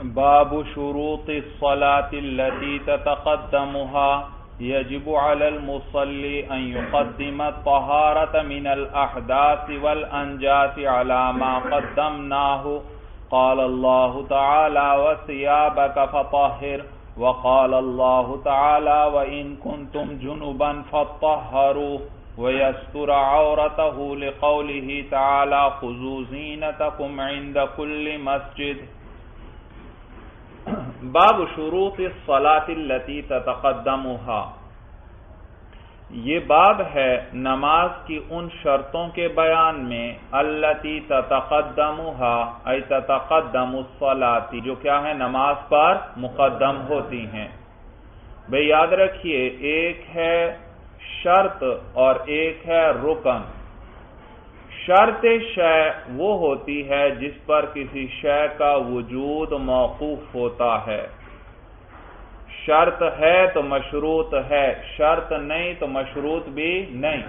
باب شروط الصلاة التي تتقدمها يجب على المصلي أن يقدم الطهارة من الأحداث والأنجاس على ما قدمناه. قال الله تعالى وثيابك فطهر، وقال الله تعالى وإن كنتم جنبا فطهروا، ويستر عورته لقوله تعالى خذوا زينتكم عند كل مسجد. باب شروط الصلاة التي تتقدمها، یہ باب ہے نماز کی ان شرطوں کے بیان میں التي تتقدمها ای تتقدم الصلاة، جو کیا ہے نماز پر مقدم ہوتی ہیں. بھئی یاد رکھیے، ایک ہے شرط اور ایک ہے رکن. شرط شے وہ ہوتی ہے جس پر کسی شے کا وجود موقوف ہوتا ہے. شرط ہے تو مشروط ہے، شرط نہیں تو مشروط بھی نہیں.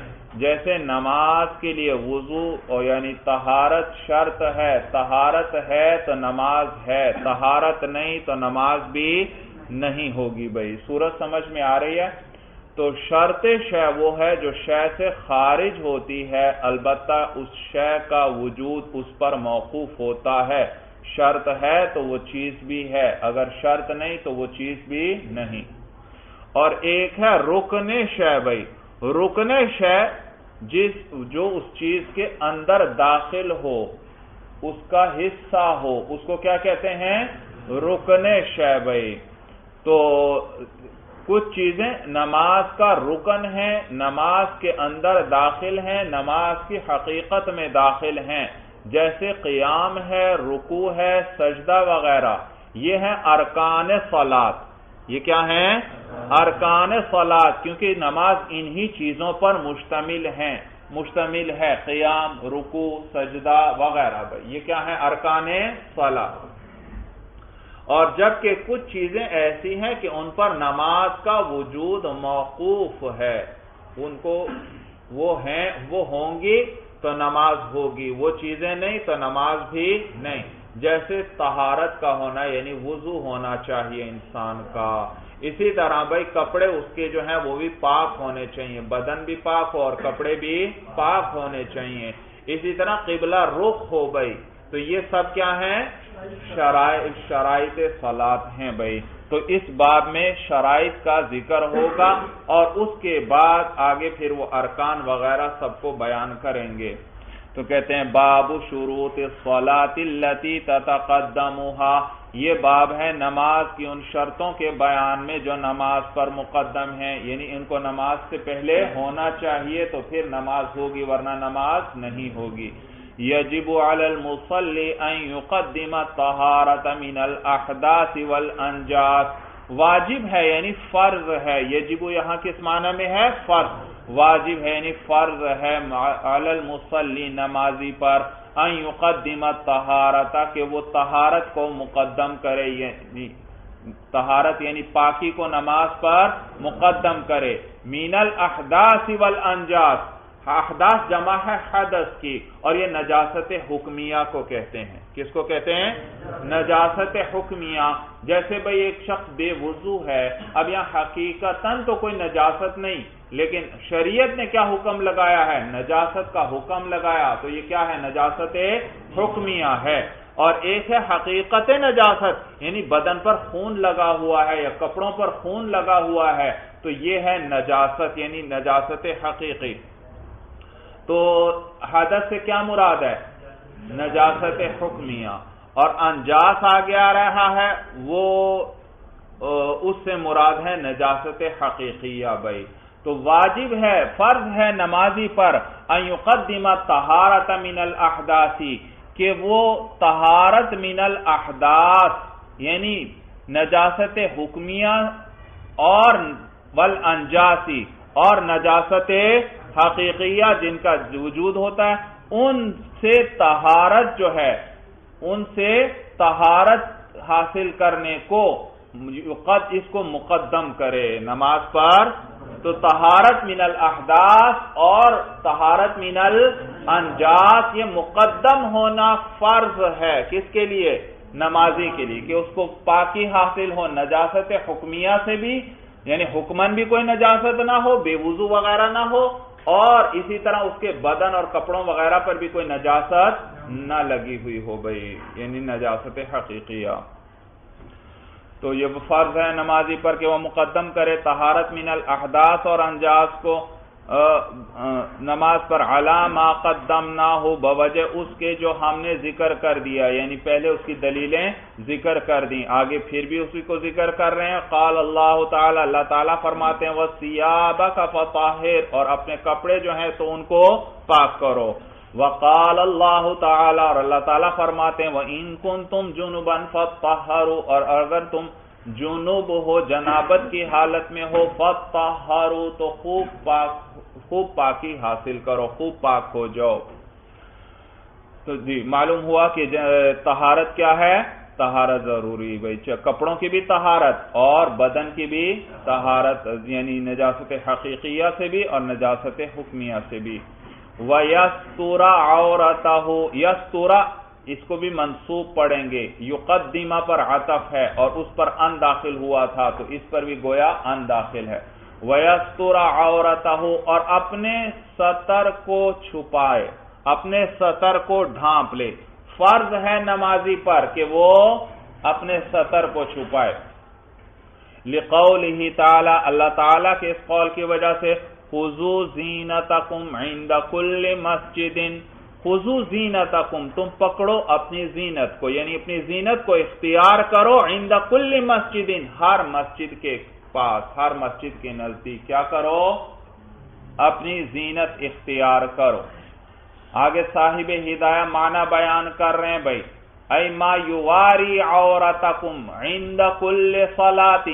جیسے نماز کے لیے وضو یعنی طہارت شرط ہے، طہارت ہے تو نماز ہے، طہارت نہیں تو نماز بھی نہیں ہوگی. بھائی صورت سمجھ میں آ رہی ہے؟ تو شرط شے وہ ہے جو شے سے خارج ہوتی ہے، البتہ اس شے کا وجود اس پر موقوف ہوتا ہے. شرط ہے تو وہ چیز بھی ہے، اگر شرط نہیں تو وہ چیز بھی نہیں. اور ایک ہے رکن شے. بھائی رکن شے جو اس چیز کے اندر داخل ہو، اس کا حصہ ہو، اس کو کیا کہتے ہیں؟ رکن شے. بھائی تو کچھ چیزیں نماز کا رکن ہیں، نماز کے اندر داخل ہیں، نماز کی حقیقت میں داخل ہیں، جیسے قیام ہے، رکوع ہے، سجدہ وغیرہ. یہ ہیں ارکان صلاۃ. یہ کیا ہیں؟ ارکان صلاۃ، کیونکہ نماز انہی چیزوں پر مشتمل ہے، قیام، رکوع، سجدہ وغیرہ. یہ کیا ہیں؟ ارکان صلاۃ. اور جبکہ کچھ چیزیں ایسی ہیں کہ ان پر نماز کا وجود موقوف ہے، ان کو وہ ہوں گی تو نماز ہوگی، وہ چیزیں نہیں تو نماز بھی نہیں. جیسے طہارت کا ہونا، یعنی وضو ہونا چاہیے انسان کا. اسی طرح بھائی کپڑے اس کے جو ہیں وہ بھی پاک ہونے چاہیے، بدن بھی پاک ہو اور کپڑے بھی پاک ہونے چاہیے. اسی طرح قبلہ رخ ہو. بھائی تو یہ سب کیا ہیں؟ شرائط صلاۃ ہیں. بھائی تو اس باب میں شرائط کا ذکر ہوگا اور اس کے بعد آگے پھر وہ ارکان وغیرہ سب کو بیان کریں گے. تو کہتے ہیں باب شروط الصلاۃ التي تتقدمها، یہ باب ہے نماز کی ان شرطوں کے بیان میں جو نماز پر مقدم ہیں، یعنی ان کو نماز سے پہلے ہونا چاہیے تو پھر نماز ہوگی، ورنہ نماز نہیں ہوگی. یجب علی المصلی ان یقدم الطہارۃ من الاحداث والانجاس، واجب ہے یعنی فرض ہے. یجب یہاں کس معنی میں ہے؟ فرض. واجب ہے یعنی فرض ہے علی المصلی نمازی پر، ان یقدم الطہارۃ کہ وہ طہارت کو مقدم کرے، یعنی طہارت یعنی پاکی کو نماز پر مقدم کرے. من الاحداث والانجاس، احداث جمع ہے حدث کی، اور یہ نجاست حکمیہ کو کہتے ہیں. کس کو کہتے ہیں؟ نجاست حکمیہ. جیسے بھئی ایک شخص بے وضو ہے، اب یہاں حقیقتاً تو کوئی نجاست نہیں، لیکن شریعت نے کیا حکم لگایا ہے؟ نجاست کا حکم لگایا. تو یہ کیا ہے؟ نجاست حکمیہ ہے. اور ایک ہے حقیقت نجاست، یعنی بدن پر خون لگا ہوا ہے یا کپڑوں پر خون لگا ہوا ہے، تو یہ ہے نجاست یعنی نجاست حقیقی. تو حدث سے کیا مراد ہے؟ نجاست حکمیہ. اور انجاس آگے آ رہا ہے، وہ اس سے مراد ہے نجاست حقیقیہ. بھائی تو واجب ہے، فرض ہے نمازی پر ان یقدم الطہارۃ من الاحداث کہ وہ طہارت من الاحداث یعنی نجاست حکمیہ اور والانجاسی اور نجاست حقیقیہ جن کا وجود ہوتا ہے، ان سے طہارت جو ہے، ان سے طہارت حاصل کرنے کو اس کو مقدم کرے نماز پر. تو طہارت من الاحداث اور طہارت من الانجاس یہ مقدم ہونا فرض ہے. کس کے لیے؟ نمازی کے لیے کہ اس کو پاکی حاصل ہو نجاست حکمیہ سے بھی، یعنی حکمن بھی کوئی نجاست نہ ہو، بے وضو وغیرہ نہ ہو، اور اسی طرح اس کے بدن اور کپڑوں وغیرہ پر بھی کوئی نجاست نہ لگی ہوئی ہو بھائی، یعنی نجاست حقیقیہ۔ تو یہ فرض ہے نمازی پر کہ وہ مقدم کرے طہارت من الاحداث اور انجاس کو نماز پر علی ما قدمناہ بوجہ اس کے جو ہم نے ذکر کر دیا، یعنی پہلے اس کی دلیلیں ذکر کر دیں، آگے پھر بھی اسی کو ذکر کر رہے ہیں۔ قال اللہ تعالی، اللہ تعالیٰ فرماتے ہیں وَثِيَابَكَ فَطَهِّرْ، اور اپنے کپڑے جو ہیں تو ان کو پاک کرو۔ وقال اللہ تعالی، اور اللہ تعالیٰ فرماتے ہیں وَإِن كُنتُمْ جُنُبًا فَطَّهَّرُوا، اور اگر تم جنوب ہو، جنابت کی حالت میں ہو، فَطَّهَّرُوا، تو خوب پاکی حاصل کرو، خوب پاک ہو جاؤ۔ تو جی معلوم ہوا کہ طہارت کیا ہے؟ طہارت ضروری بھائی، کپڑوں کی بھی طہارت اور بدن کی بھی طہارت، یعنی نجاست حقیقیہ سے بھی اور نجاست حکمیہ سے بھی۔ وَيَسْتُرَ عَوْرَتَهُ، یستر اس کو بھی منصوب پڑھیں گے، یقدمہ پر عطف ہے اور اس پر ان داخل ہوا تھا تو اس پر بھی گویا ان داخل ہے۔ وَيَسْتُرَ عَوْرَتَهُ، اور اپنے ستر کو چھپائے، اپنے ستر کو ڈھانپ لے۔ فرض ہے نمازی پر کہ وہ اپنے ستر کو چھپائے، لِقَوْلِهِ تعالی، اللہ تعالیٰ کے اس قول کی وجہ سے خُذُوا زِینَتَکُمْ عِندَ كُلِّ مَسْجِدٍ، خُذُوا زِینَتَکُمْ، تم پکڑو اپنی زینت کو، یعنی اپنی زینت کو اختیار کرو، عند كُلِّ مَسْجِدٍ، ہر مسجد کے پاس، ہر مسجد کے نزدیک کیا کرو؟ اپنی زینت اختیار کرو۔ آگے صاحب ہدایہ معنی بیان کر رہے ہیں بھائی، اَیْ مَا یُوَارِی عَوْرَتَکُمْ عِندَ كُلِّ صَلَاةٍ،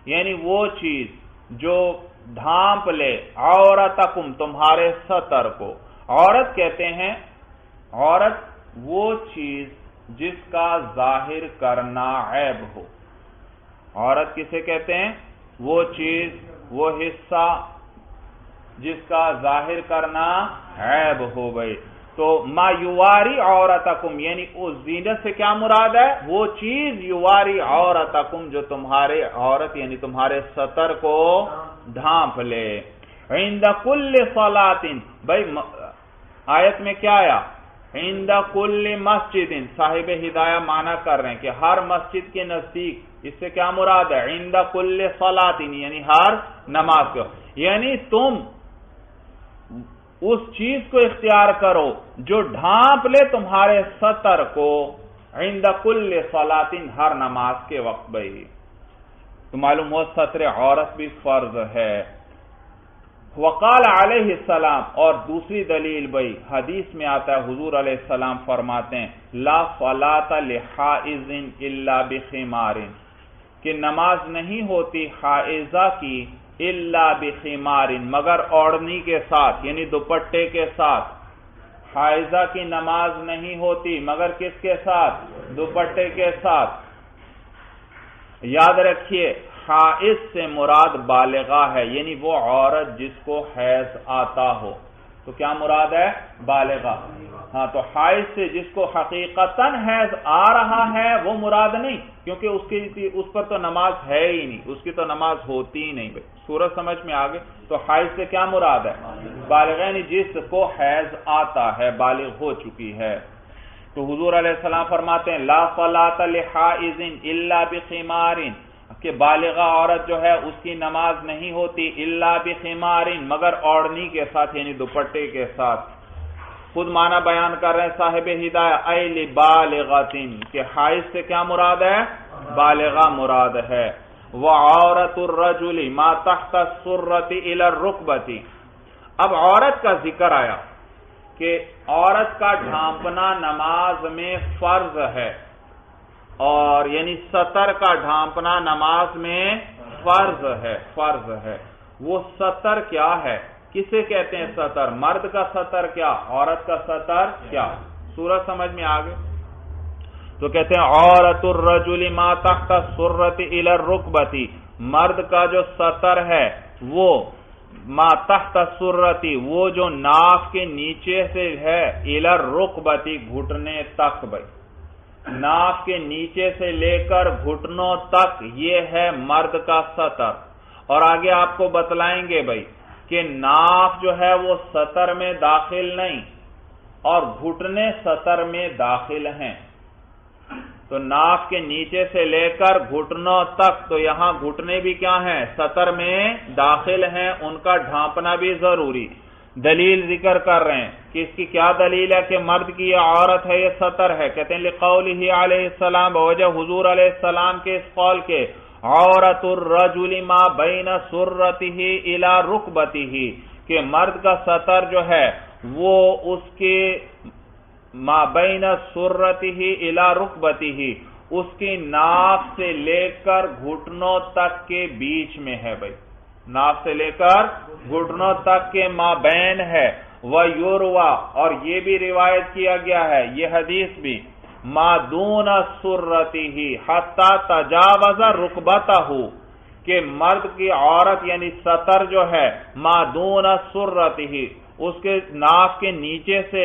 یعنی وہ چیز جو ڈھانپ لے عورتکم تمہارے ستر کو۔ عورت کہتے ہیں، عورت وہ چیز جس کا ظاہر کرنا عیب ہو۔ عورت کسے کہتے ہیں؟ وہ چیز، وہ حصہ جس کا ظاہر کرنا عیب ہو گئی۔ تو ما یواری عورتکم، یعنی اس زینت سے کیا مراد ہے؟ وہ چیز یواری عورتکم جو تمہارے عورت یعنی تمہارے ستر کو ڈھانپ لے۔ عند کل صلاۃ، بھائی آیت میں کیا آیا؟ عند کل مسجد، صاحب ہدایہ معنی کر رہے ہیں کہ ہر مسجد کے نزدیک، اس سے کیا مراد ہے؟ عند کل صلاۃ، یعنی ہر نماز کو، یعنی تم اس چیز کو اختیار کرو جو ڈھانپ لے تمہارے ستر کو، عند کل صلاۃ، ہر نماز کے وقت بھائی۔ تو معلوم ہو ستر عورت بھی فرض ہے۔ وقال علیہ السلام، اور دوسری دلیل بھائی حدیث میں آتا ہے، حضور علیہ السلام فرماتے ہیں لا صلاۃ لحائض الا بخمار، کہ نماز نہیں ہوتی حائضہ کی الا بخمار، مگر اوڑھنی کے ساتھ، یعنی دوپٹے کے ساتھ۔ حائضہ کی نماز نہیں ہوتی مگر کس کے ساتھ؟ دوپٹے کے ساتھ۔ یاد رکھیے حائض سے مراد بالغہ ہے، یعنی وہ عورت جس کو حیض آتا ہو، تو کیا مراد ہے؟ بالغہ۔ ہاں، تو حائض سے جس کو حقیقتاً حیض آ رہا ہے وہ مراد نہیں، کیونکہ اس پر تو نماز ہے ہی نہیں، اس کی تو نماز ہوتی ہی نہیں۔ سورج سمجھ میں آگے؟ تو حائض سے کیا مراد ہے؟ بالغہ، یعنی جس کو حیض آتا ہے، بالغ ہو چکی ہے۔ تو حضور علیہ السلام فرماتے ہیں لا صلاۃ لحائض الا بخمار، کہ بالغہ عورت جو ہے اس کی نماز نہیں ہوتی الا بخمار، مگر اوڑھنی کے ساتھ، یعنی دوپٹے کے ساتھ۔ خود معنی بیان کر رہے ہیں صاحب ہدایہ اے لبالغۃ، کہ حائض سے کیا مراد ہے؟ بالغہ مراد ہے۔ وعورۃ الرجل ما تحت السرۃ الی الرکبۃ، اب عورت کا ذکر آیا کہ عورت کا ڈھانپنا نماز میں فرض ہے، اور یعنی ستر کا ڈھانپنا نماز میں فرض ہے۔ وہ ستر کیا ہے؟ کسے کہتے ہیں ستر؟ مرد کا ستر کیا؟ عورت کا ستر کیا؟ سورج سمجھ میں آگے؟ تو کہتے ہیں عورت الرجل ما تحت السرۃ الی الرکبۃ، مرد کا جو ستر ہے وہ ما تحت السرۃ، وہ جو ناف کے نیچے سے ہے، الی الرکبۃ، گھٹنے تک بھائی۔ ناف کے نیچے سے لے کر گھٹنوں تک یہ ہے مرد کا سطر. اور آگے آپ کو بتلائیں گے بھائی کہ ناف جو ہے وہ سطر میں داخل نہیں اور گھٹنے سطر میں داخل ہیں. تو ناف کے نیچے سے لے کر گھٹنوں تک، تو یہاں گھٹنے بھی کیا ہیں؟ سطر میں داخل ہیں، ان کا ڈھانپنا بھی ضروری. دلیل ذکر کر رہے ہیں کہ اس کی کیا دلیل ہے کہ مرد کی یہ عورت ہے، یہ سطر ہے. کہتے ہیں لقولہ علیہ السلام، بوجہ حضور علیہ السلام کے اس قول کے، عورت الرجل ما بین سرتہ الی رکبتہ، کہ مرد کا سطر جو ہے وہ اس کے ما بین سرتہ الی رکبتہ، اس کی ناف سے لے کر گھٹنوں تک کے بیچ میں ہے. بھائی ناف سے لے کر گھٹنوں تک کے مابین ہے. وَيُرْوَى، اور یہ بھی روایت کیا گیا ہے، یہ حدیث بھی، مَا دُونَ سُرَّتِهِ حَتَّى تَجَاوَزَ رُكْبَتَهُ، کہ مرد کی عورت یعنی سطر جو ہے مَا دُونَ سُرَّتِهِ، اس کے ناف کے نیچے سے،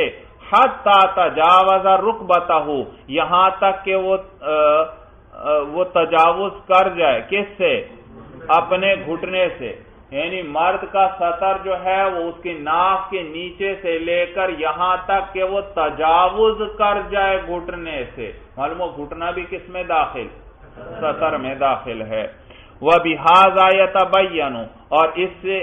حَتَّى تَجَاوَزَ رُكْبَتَهُ، یہاں تک کہ وہ تجاوز کر جائے. کس سے؟ اپنے گھٹنے سے. یعنی مرد کا سطر جو ہے وہ اس کی ناف کے نیچے سے لے کر یہاں تک کہ وہ تجاوز کر جائے گھٹنے سے. معلوم ہو گھٹنا بھی کس میں داخل؟ سطر میں داخل ہے. وَبِهَذَا يَتَبَيَّنُ، اور اس سے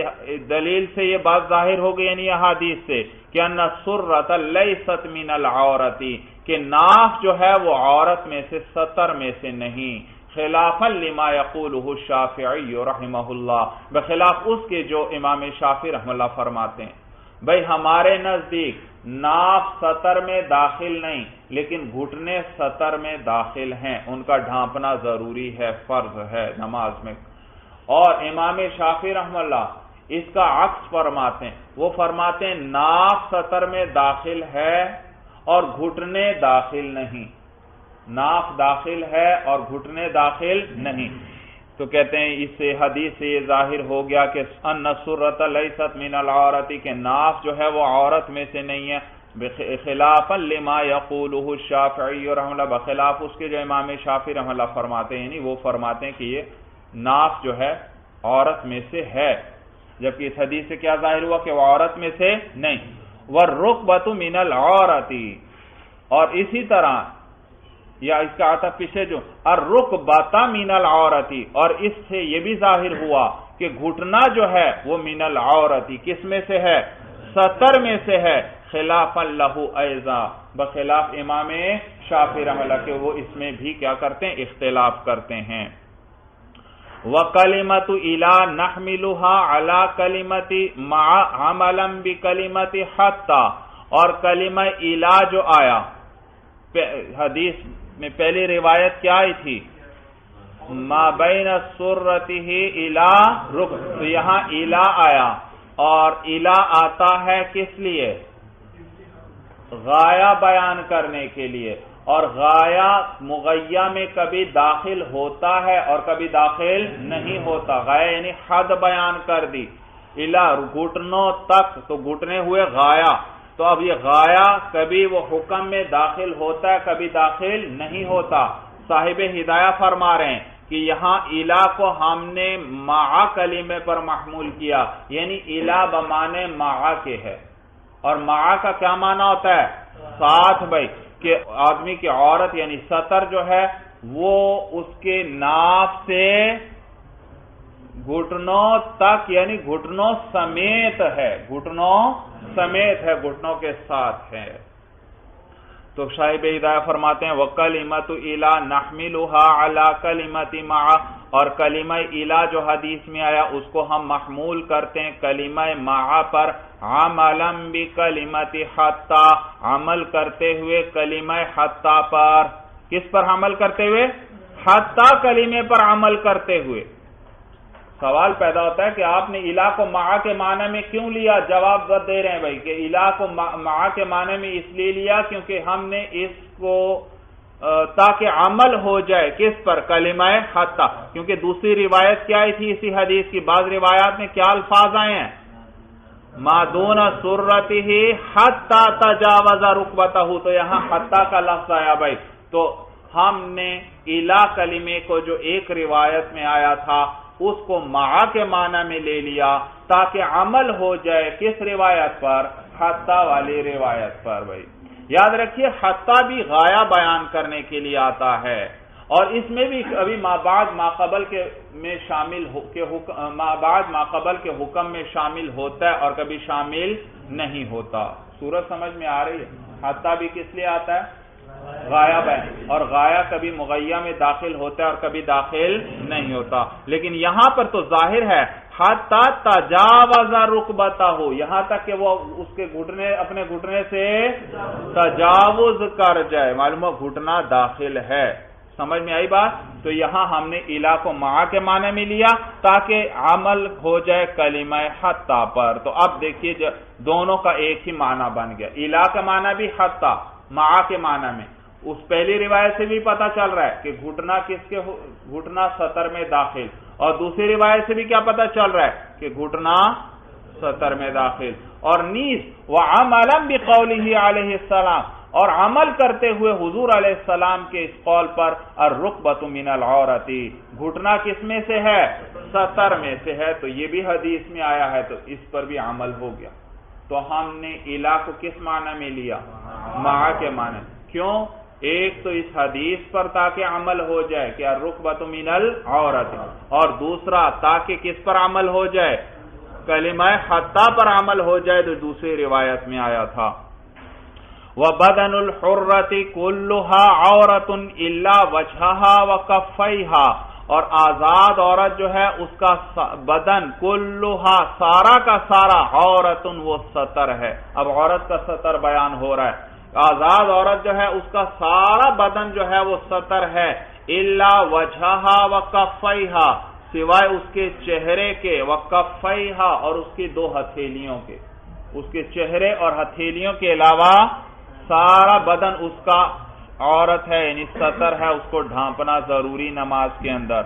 دلیل سے یہ بات ظاہر ہو گئی یعنی حدیث سے کہ ان السرۃ لیست من العورۃ، کہ ناف جو ہے وہ عورت میں سے، سطر میں سے نہیں. خلافا لما یقولہ الشافعی رحمہ اللہ، بخلاف اس کے جو امام شافعی رحمہ اللہ فرماتے ہیں. بھئی ہمارے نزدیک ناف سطر میں داخل نہیں لیکن گھٹنے سطر میں داخل ہیں، ان کا ڈھانپنا ضروری ہے، فرض ہے نماز میں. اور امام شافعی رحمہ اللہ اس کا عکس فرماتے ہیں، وہ فرماتے ہیں ناف سطر میں داخل ہے اور گھٹنے داخل نہیں. ناف داخل ہے اور گھٹنے داخل نہیں. تو کہتے ہیں اس سے حدیث سے یہ ظاہر ہو گیا کہ ان السرۃ لیست من العورۃ، کہ ناف جو ہے وہ عورت میں سے نہیں ہے. خلافا لما یقولہ الشافعی رحمہ اللہ، بخلاف اس کے جو امام شافعی رحمہ اللہ فرماتے ہیں، یعنی وہ فرماتے ہیں کہ یہ ناف جو ہے عورت میں سے ہے، جبکہ اس حدیث سے کیا ظاہر ہوا کہ وہ عورت میں سے نہیں. والرکبۃ من العورۃ، اور اسی طرح یا اس کا آتا پیچھے جو الرکبۃ من العورۃ، اور اس سے یہ بھی ظاہر ہوا کہ گھٹنا جو ہے وہ من العورۃ کس میں سے ہے؟ سطر میں سے ہے. خلافا لہ ایضا، بخلاف امام شافعی رحمہ اللہ کہ وہ اس میں بھی کیا کرتے ہیں؟ اختلاف کرتے ہیں. وَكَلِمَةُ إِلَى نَحْمِلُهَا عَلَى كَلِمَةِ مَعَ عَمَلًا بِكَلِمَةِ حَتَّى، اور کلمہ الا جو آیا حدیث میں پہلی روایت کیا آئی تھی؟ ما بین سرتہ الی رکب، تو یہاں الا آیا، اور الا آتا ہے کس لیے؟ غایہ بیان کرنے کے لیے. اور غایہ مغیہ میں کبھی داخل ہوتا ہے اور کبھی داخل نہیں ہوتا. غایہ یعنی حد بیان کر دی. الا گھٹنوں تک، تو گھٹنے ہوئے غایہ. تو اب یہ غایہ کبھی وہ حکم میں داخل ہوتا ہے کبھی داخل نہیں ہوتا. صاحب ہدایہ فرما رہے ہیں کہ یہاں الا کو ہم نے مع کلمے پر محمول کیا، یعنی الا بمانے مع کے ہے. اور مع کا کیا معنی ہوتا ہے؟ ساتھ. بھائی کہ آدمی کی عورت یعنی سطر جو ہے وہ اس کے ناف سے گھٹنوں تک یعنی گھٹنوں سمیت ہے، گھٹنوں سمیت ہے، گھٹنوں کے ساتھ ہے. تو صاحب ہدایہ فرماتے ہیں وَكَلِمَةُ إِلَى نَحْمِلُهَا عَلَى كَلِمَةِ مَعَ، اور کلمہ الا جو حدیث میں آیا اس کو ہم محمول کرتے ہیں کلمہ مع پر، عَمَلًا بِكَلِمَةِ حَتَّى، عمل کرتے ہوئے کلمہ حتی پر. کس پر عمل کرتے ہوئے؟ حتی کلمے پر عمل کرتے ہوئے. سوال پیدا ہوتا ہے کہ آپ نے الا کو مع کے معنی میں کیوں لیا؟ جواب دے رہے ہیں بھائی کہ الا کو مع کے معنی میں اس لیے لیا کیونکہ ہم نے اس کو تاکہ عمل ہو جائے کس پر؟ کلمہ حتی. کیونکہ دوسری روایت کیا آئی تھی اسی حدیث کی؟ بعض روایات میں کیا الفاظ آئے ہیں؟ ما دون سرتہ حتی تجاوز رکبتہ، تو یہاں حتی کا لفظ آیا بھائی. تو ہم نے الا کلمے کو جو ایک روایت میں آیا تھا اس کو مع کے معنی میں لے لیا تاکہ عمل ہو جائے کس روایت پر؟ حتی والی روایت پر۔ بھائی یاد رکھیے حتی بھی غایہ بیان کرنے کے لیے آتا ہے، اور اس میں بھی ابھی ما بعد ما قبل کے میں شامل ما بعد ما قبل کے حکم میں شامل ہوتا ہے اور کبھی شامل نہیں ہوتا۔ سورج سمجھ میں آ رہی ہے؟ حتی بھی کس لیے آتا ہے؟ غایہ بیان، اور غایہ کبھی مغیہ میں داخل ہوتا ہے اور کبھی داخل نہیں ہوتا، لیکن یہاں پر تو ظاہر ہے حتی تجاوز رکبتہ، یہاں تک کہ وہ اس کے گھٹنے اپنے گھٹنے سے تجاوز کر جائے، معلوم ہے گھٹنا داخل ہے۔ سمجھ میں آئی بات؟ تو یہاں ہم نے الا کو مع کے معنی میں لیا تاکہ عمل ہو جائے کلمہ حتی پر۔ تو اب دیکھیے دونوں کا ایک ہی معنی بن گیا، الا کا معنی بھی حتی، مع کے معنی میں۔ اس پہلی روایت سے بھی پتا چل رہا ہے کہ گھٹنا کس کے گھٹنا سطر میں داخل، اور دوسری روایت سے بھی کیا پتا چل رہا ہے کہ گھٹنا سطر میں داخل، اور نیز وعملا بقولہ علیہ السلام، اور عمل کرتے ہوئے حضور علیہ السلام کے اس قول پر الرکبۃ من العورۃ، گھٹنا کس میں سے ہے؟ سطر میں سے ہے، تو یہ بھی حدیث میں آیا ہے، تو اس پر بھی عمل ہو گیا۔ تو ہم نے الا کو کس معنی میں لیا؟ مع کے معنی۔ کیوں؟ ایک تو اس حدیث پر تاکہ عمل ہو جائے کہ الرکبۃ من العورۃ، اور دوسرا تاکہ کس پر عمل ہو جائے؟ کلمہ حتی پر عمل ہو جائے، تو دوسری روایت میں آیا تھا وَبَدَنُ الْحُرَّةِ كُلُّهَا عَوْرَةٌ إِلَّا وَجْهَهَا وَكَفَّيْهَا، اور آزاد عورت جو ہے اس کا بدن کلھا سارا کا سارا عورت وہ سطر ہے۔ اب عورت کا سطر بیان ہو رہا ہے، آزاد عورت جو ہے اس کا سارا بدن جو ہے وہ سطر ہے، الا وجہہا وکفیہا، سوائے اس کے چہرے کے، وکفیہا، اور اس کی دو ہتھیلیوں کے، اس کے چہرے اور ہتھیلیوں کے علاوہ سارا بدن اس کا عورت ہے، یعنی سطر ہے، اس کو ڈھانپنا ضروری نماز کے اندر۔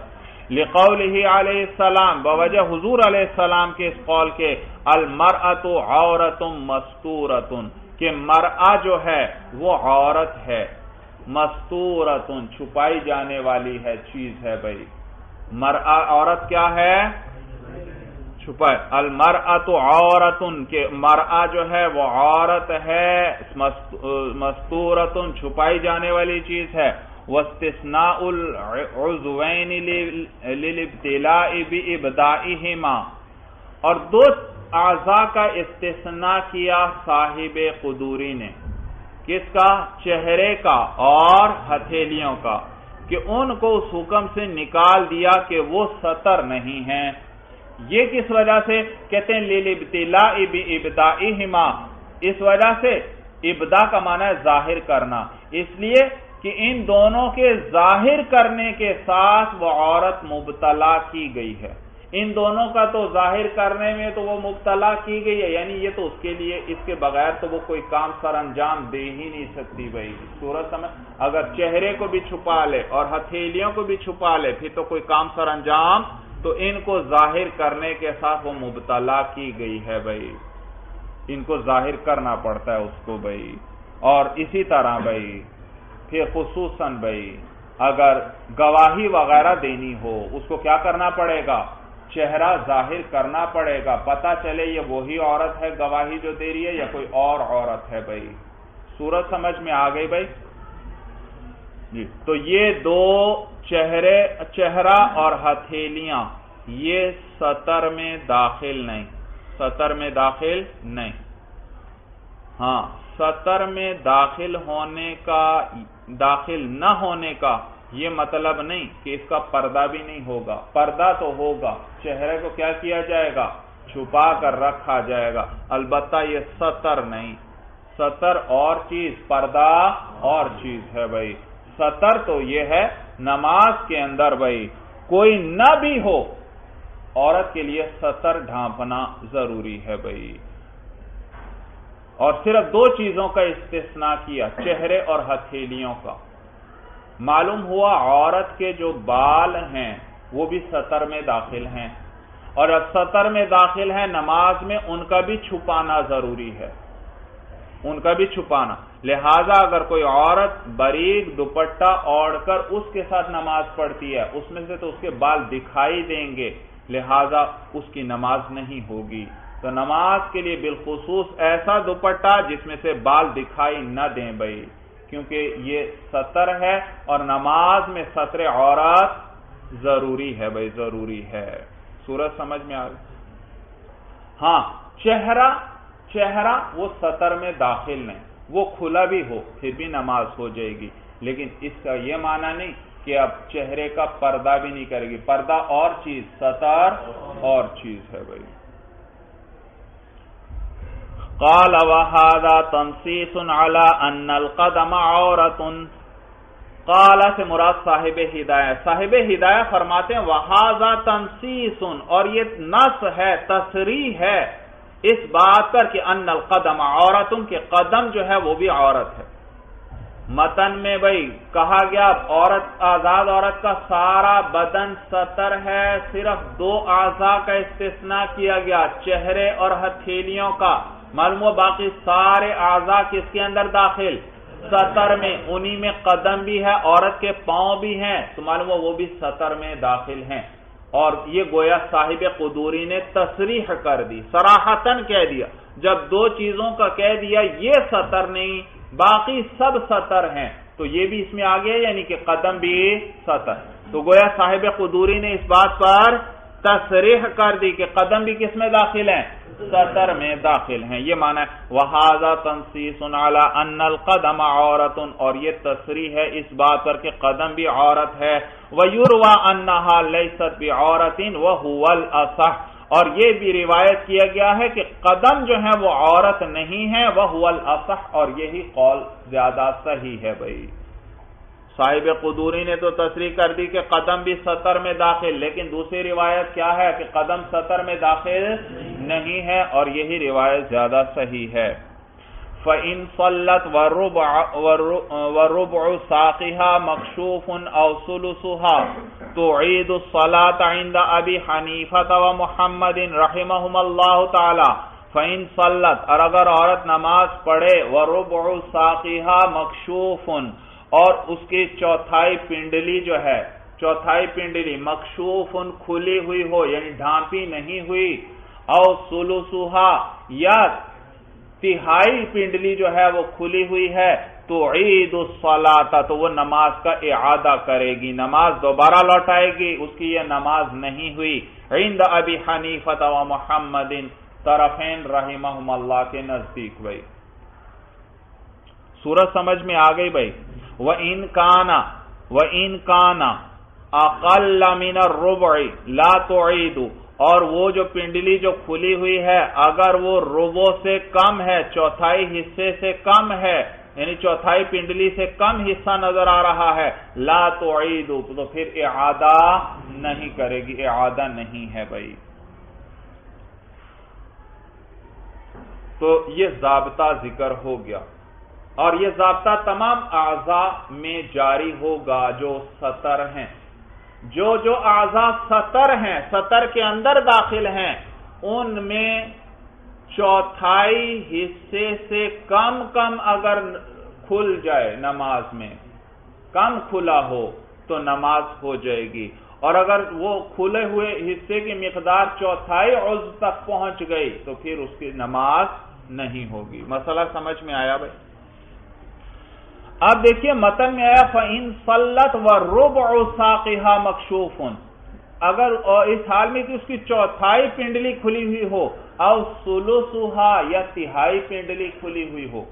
لقولہ علیہ السلام، بوجہ حضور علیہ السلام کے اس قول کے، المرأۃ عورۃ مستورۃ، کہ مرأہ جو ہے وہ عورت ہے، مستورۃ چھپائی جانے والی ہے چیز ہے۔ بھائی مرأہ عورت کیا ہے؟ چھپائے۔ المرأۃ عورۃ، کہ مرأہ جو ہے وہ عورت ہے، مستورۃ چھپائی جانے والی چیز ہے۔ واستثناء العضوین للابتلاء بابدائہما، اور دو اعضاء کا استثناء کیا صاحب قدوری نے، کس کا؟ چہرے کا اور ہتھیلیوں کا، کہ ان کو اس حکم سے نکال دیا کہ وہ سطر نہیں ہیں۔ یہ کس وجہ سے؟ کہتے ہیں للابتلاء بابدائہما، اس وجہ سے ابدا کا معنی ہے ظاہر کرنا، اس لیے کہ ان دونوں کے ظاہر کرنے کے ساتھ وہ عورت مبتلا کی گئی ہے۔ ان دونوں کا تو ظاہر کرنے میں تو وہ مبتلا کی گئی ہے، یعنی یہ تو اس کے لیے، اس کے بغیر تو وہ کوئی کام سر انجام دے ہی نہیں سکتی۔ بھائی صورت سمجھ، اگر چہرے کو بھی چھپا لے اور ہتھیلیوں کو بھی چھپا لے پھر تو کوئی کام سر انجام، تو ان کو ظاہر کرنے کے ساتھ وہ مبتلا کی گئی ہے۔ بھائی ان کو ظاہر کرنا پڑتا ہے اس کو۔ بھائی اور اسی طرح بھائی پھر خصوصاً بھائی اگر گواہی وغیرہ دینی ہو، اس کو کیا کرنا پڑے گا؟ چہرہ ظاہر کرنا پڑے گا، پتہ چلے یہ وہی عورت ہے گواہی جو دے رہی ہے یا کوئی اور عورت ہے۔ بھائی صورت سمجھ میں آ گئی بھائی جی؟ تو یہ دو چہرہ اور ہتھیلیاں یہ سطر میں داخل نہیں، سطر میں داخل نہیں۔ ہاں سطر میں داخل نہ ہونے کا یہ مطلب نہیں کہ اس کا پردہ بھی نہیں ہوگا، پردہ تو ہوگا، چہرے کو کیا کیا جائے گا؟ چھپا کر رکھا جائے گا، البتہ یہ سطر نہیں۔ سطر اور چیز، پردہ اور چیز ہے۔ بھائی سطر تو یہ ہے نماز کے اندر بھائی کوئی نہ بھی ہو، عورت کے لیے سطر ڈھانپنا ضروری ہے۔ بھائی اور صرف دو چیزوں کا استثناء کیا، چہرے اور ہتھیلیوں کا۔ معلوم ہوا عورت کے جو بال ہیں وہ بھی سطر میں داخل ہیں، اور اب سطر میں داخل ہیں نماز میں ان کا بھی چھپانا ضروری ہے۔ ان کا بھی چھپانا. لہذا اگر کوئی عورت باریک دوپٹہ اوڑھ کر اس کے ساتھ نماز پڑھتی ہے، اس میں سے تو اس کے بال دکھائی دیں گے، لہذا اس کی نماز نہیں ہوگی. تو نماز کے لیے بالخصوص ایسا دوپٹہ جس میں سے بال دکھائی نہ دیں بھائی، کیونکہ یہ ستر ہے اور نماز میں ستر عورت ضروری ہے بھائی، ضروری ہے. سورج سمجھ میں آ گئی؟ ہاں، چہرہ وہ ستر میں داخل نہیں، وہ کھلا بھی ہو پھر بھی نماز ہو جائے گی، لیکن اس کا یہ معنی نہیں کہ اب چہرے کا پردہ بھی نہیں کرے گی. پردہ اور چیز، ستر اور چیز ہے بھائی. قال وهذا تنصیص على ان القدم عورت. قال سے مراد صاحب ہدایہ فرماتے ہیں وهذا تنصیص، اور یہ نص ہے، تصریح ہے اس بات پر کہ ان القدم عورت، کہ قدم جو ہے وہ بھی عورت ہے. متن میں بھائی کہا گیا عورت، آزاد عورت کا سارا بدن ستر ہے، صرف دو اعضاء کا استثناء کیا گیا، چہرے اور ہتھیلیوں کا. معلوم ہو باقی سارے اعضاء کس کے اندر داخل؟ ستر میں. انہی میں قدم بھی ہے، عورت کے پاؤں بھی ہیں، تو معلوم ہو وہ بھی ستر میں داخل ہیں. اور یہ گویا صاحب قدوری نے تصریح کر دی، صراحتاً کہہ دیا. جب دو چیزوں کا کہہ دیا یہ ستر نہیں باقی سب ستر ہیں، تو یہ بھی اس میں آ گیا، یعنی کہ قدم بھی ستر. تو گویا صاحب قدوری نے اس بات پر تصریح کر دی کہ قدم بھی کس میں داخل ہیں؟ ستر میں داخل ہیں. یہ معنی ہے وَهَذَا تَنصِيصٌ عَلَىٰ أَنَّ الْقَدَمَ عَوْرَةٌ، اور یہ تصریح ہے اس بات پر کہ قدم بھی عورت ہے. وَيُرْوَىٰ أَنَّهَا لَيْسَتْ بِعَوْرَةٍ وَهُوَ الْأَصَحُّ، اور یہ بھی روایت کیا گیا ہے کہ قدم جو ہے وہ عورت نہیں ہے، وَهُوَ الْأَصَحُّ، اور یہی قول زیادہ صحیح ہے بھائی. صاحب قدوری نے تو تصریح کر دی کہ قدم بھی ستر میں داخل، لیکن دوسری روایت کیا ہے کہ قدم ستر میں داخل نہیں ہے، اور یہی روایت زیادہ صحیح ہے. فَإِن صَلَّتْ وَرُبْعُ سَاقِهَا مَكْشُوفٌ أَوْ ثُلُثُهَا تُعِيدُ الصَّلَاةَ عِندَ أَبِي حَنِيفَةَ وَمُحَمَّدٍ رَحِمَهُمَ اللَّهُ تَعَالَى. فَإِن صَلَّتْ، اور اگر عورت نماز پڑھے، وَرُبْعُ سَاقِهَا مَكْشُوفٌ، اور اس کی چوتھائی پنڈلی جو ہے، چوتھائی پنڈلی مکشوفن کھلی ہوئی ہو، یعنی ڈھانپی نہیں ہوئی، او ثلثھا، یا تہائی پنڈلی جو ہے وہ کھلی ہوئی ہے، تو عید الصلاۃ، تو وہ نماز کا اعادہ کرے گی، نماز دوبارہ لوٹائے گی، اس کی یہ نماز نہیں ہوئی. عند ابی حنیفہ و محمد، طرفین رحمہم اللہ کے نزدیک. بھائی سورج سمجھ میں آ گئی بھائی. وَإِن كَانَ أَقَلَّ مِنَ الرُّبُعِ لَا تُعِيدُ، اور وہ جو پنڈلی جو کھلی ہوئی ہے اگر وہ ربع سے کم ہے، چوتھائی حصے سے کم ہے، یعنی چوتھائی پنڈلی سے کم حصہ نظر آ رہا ہے، لا تعید، تو پھر اعادہ نہیں کرے گی، اعادہ نہیں ہے بھائی. تو یہ ضابطہ ذکر ہو گیا، اور یہ ضابطہ تمام اعضاء میں جاری ہوگا جو ستر ہیں. جو اعضاء ستر ہیں، ستر کے اندر داخل ہیں، ان میں چوتھائی حصے سے کم اگر کھل جائے، نماز میں کم کھلا ہو تو نماز ہو جائے گی، اور اگر وہ کھلے ہوئے حصے کی مقدار چوتھائی عضو تک پہنچ گئی تو پھر اس کی نماز نہیں ہوگی. مسئلہ سمجھ میں آیا بھائی؟ اب دیکھیے متن میں آیا فَإِن صَلَّتْ وَرُبْعُ سَاقِهَا مَكْشُوفٌ، اگر اس حال میں کہ اس کی چوتھائی پنڈلی کھلی ہوئی ہو، او ثلثھا، یا تہائی پنڈلی کھلی ہوئی ہو.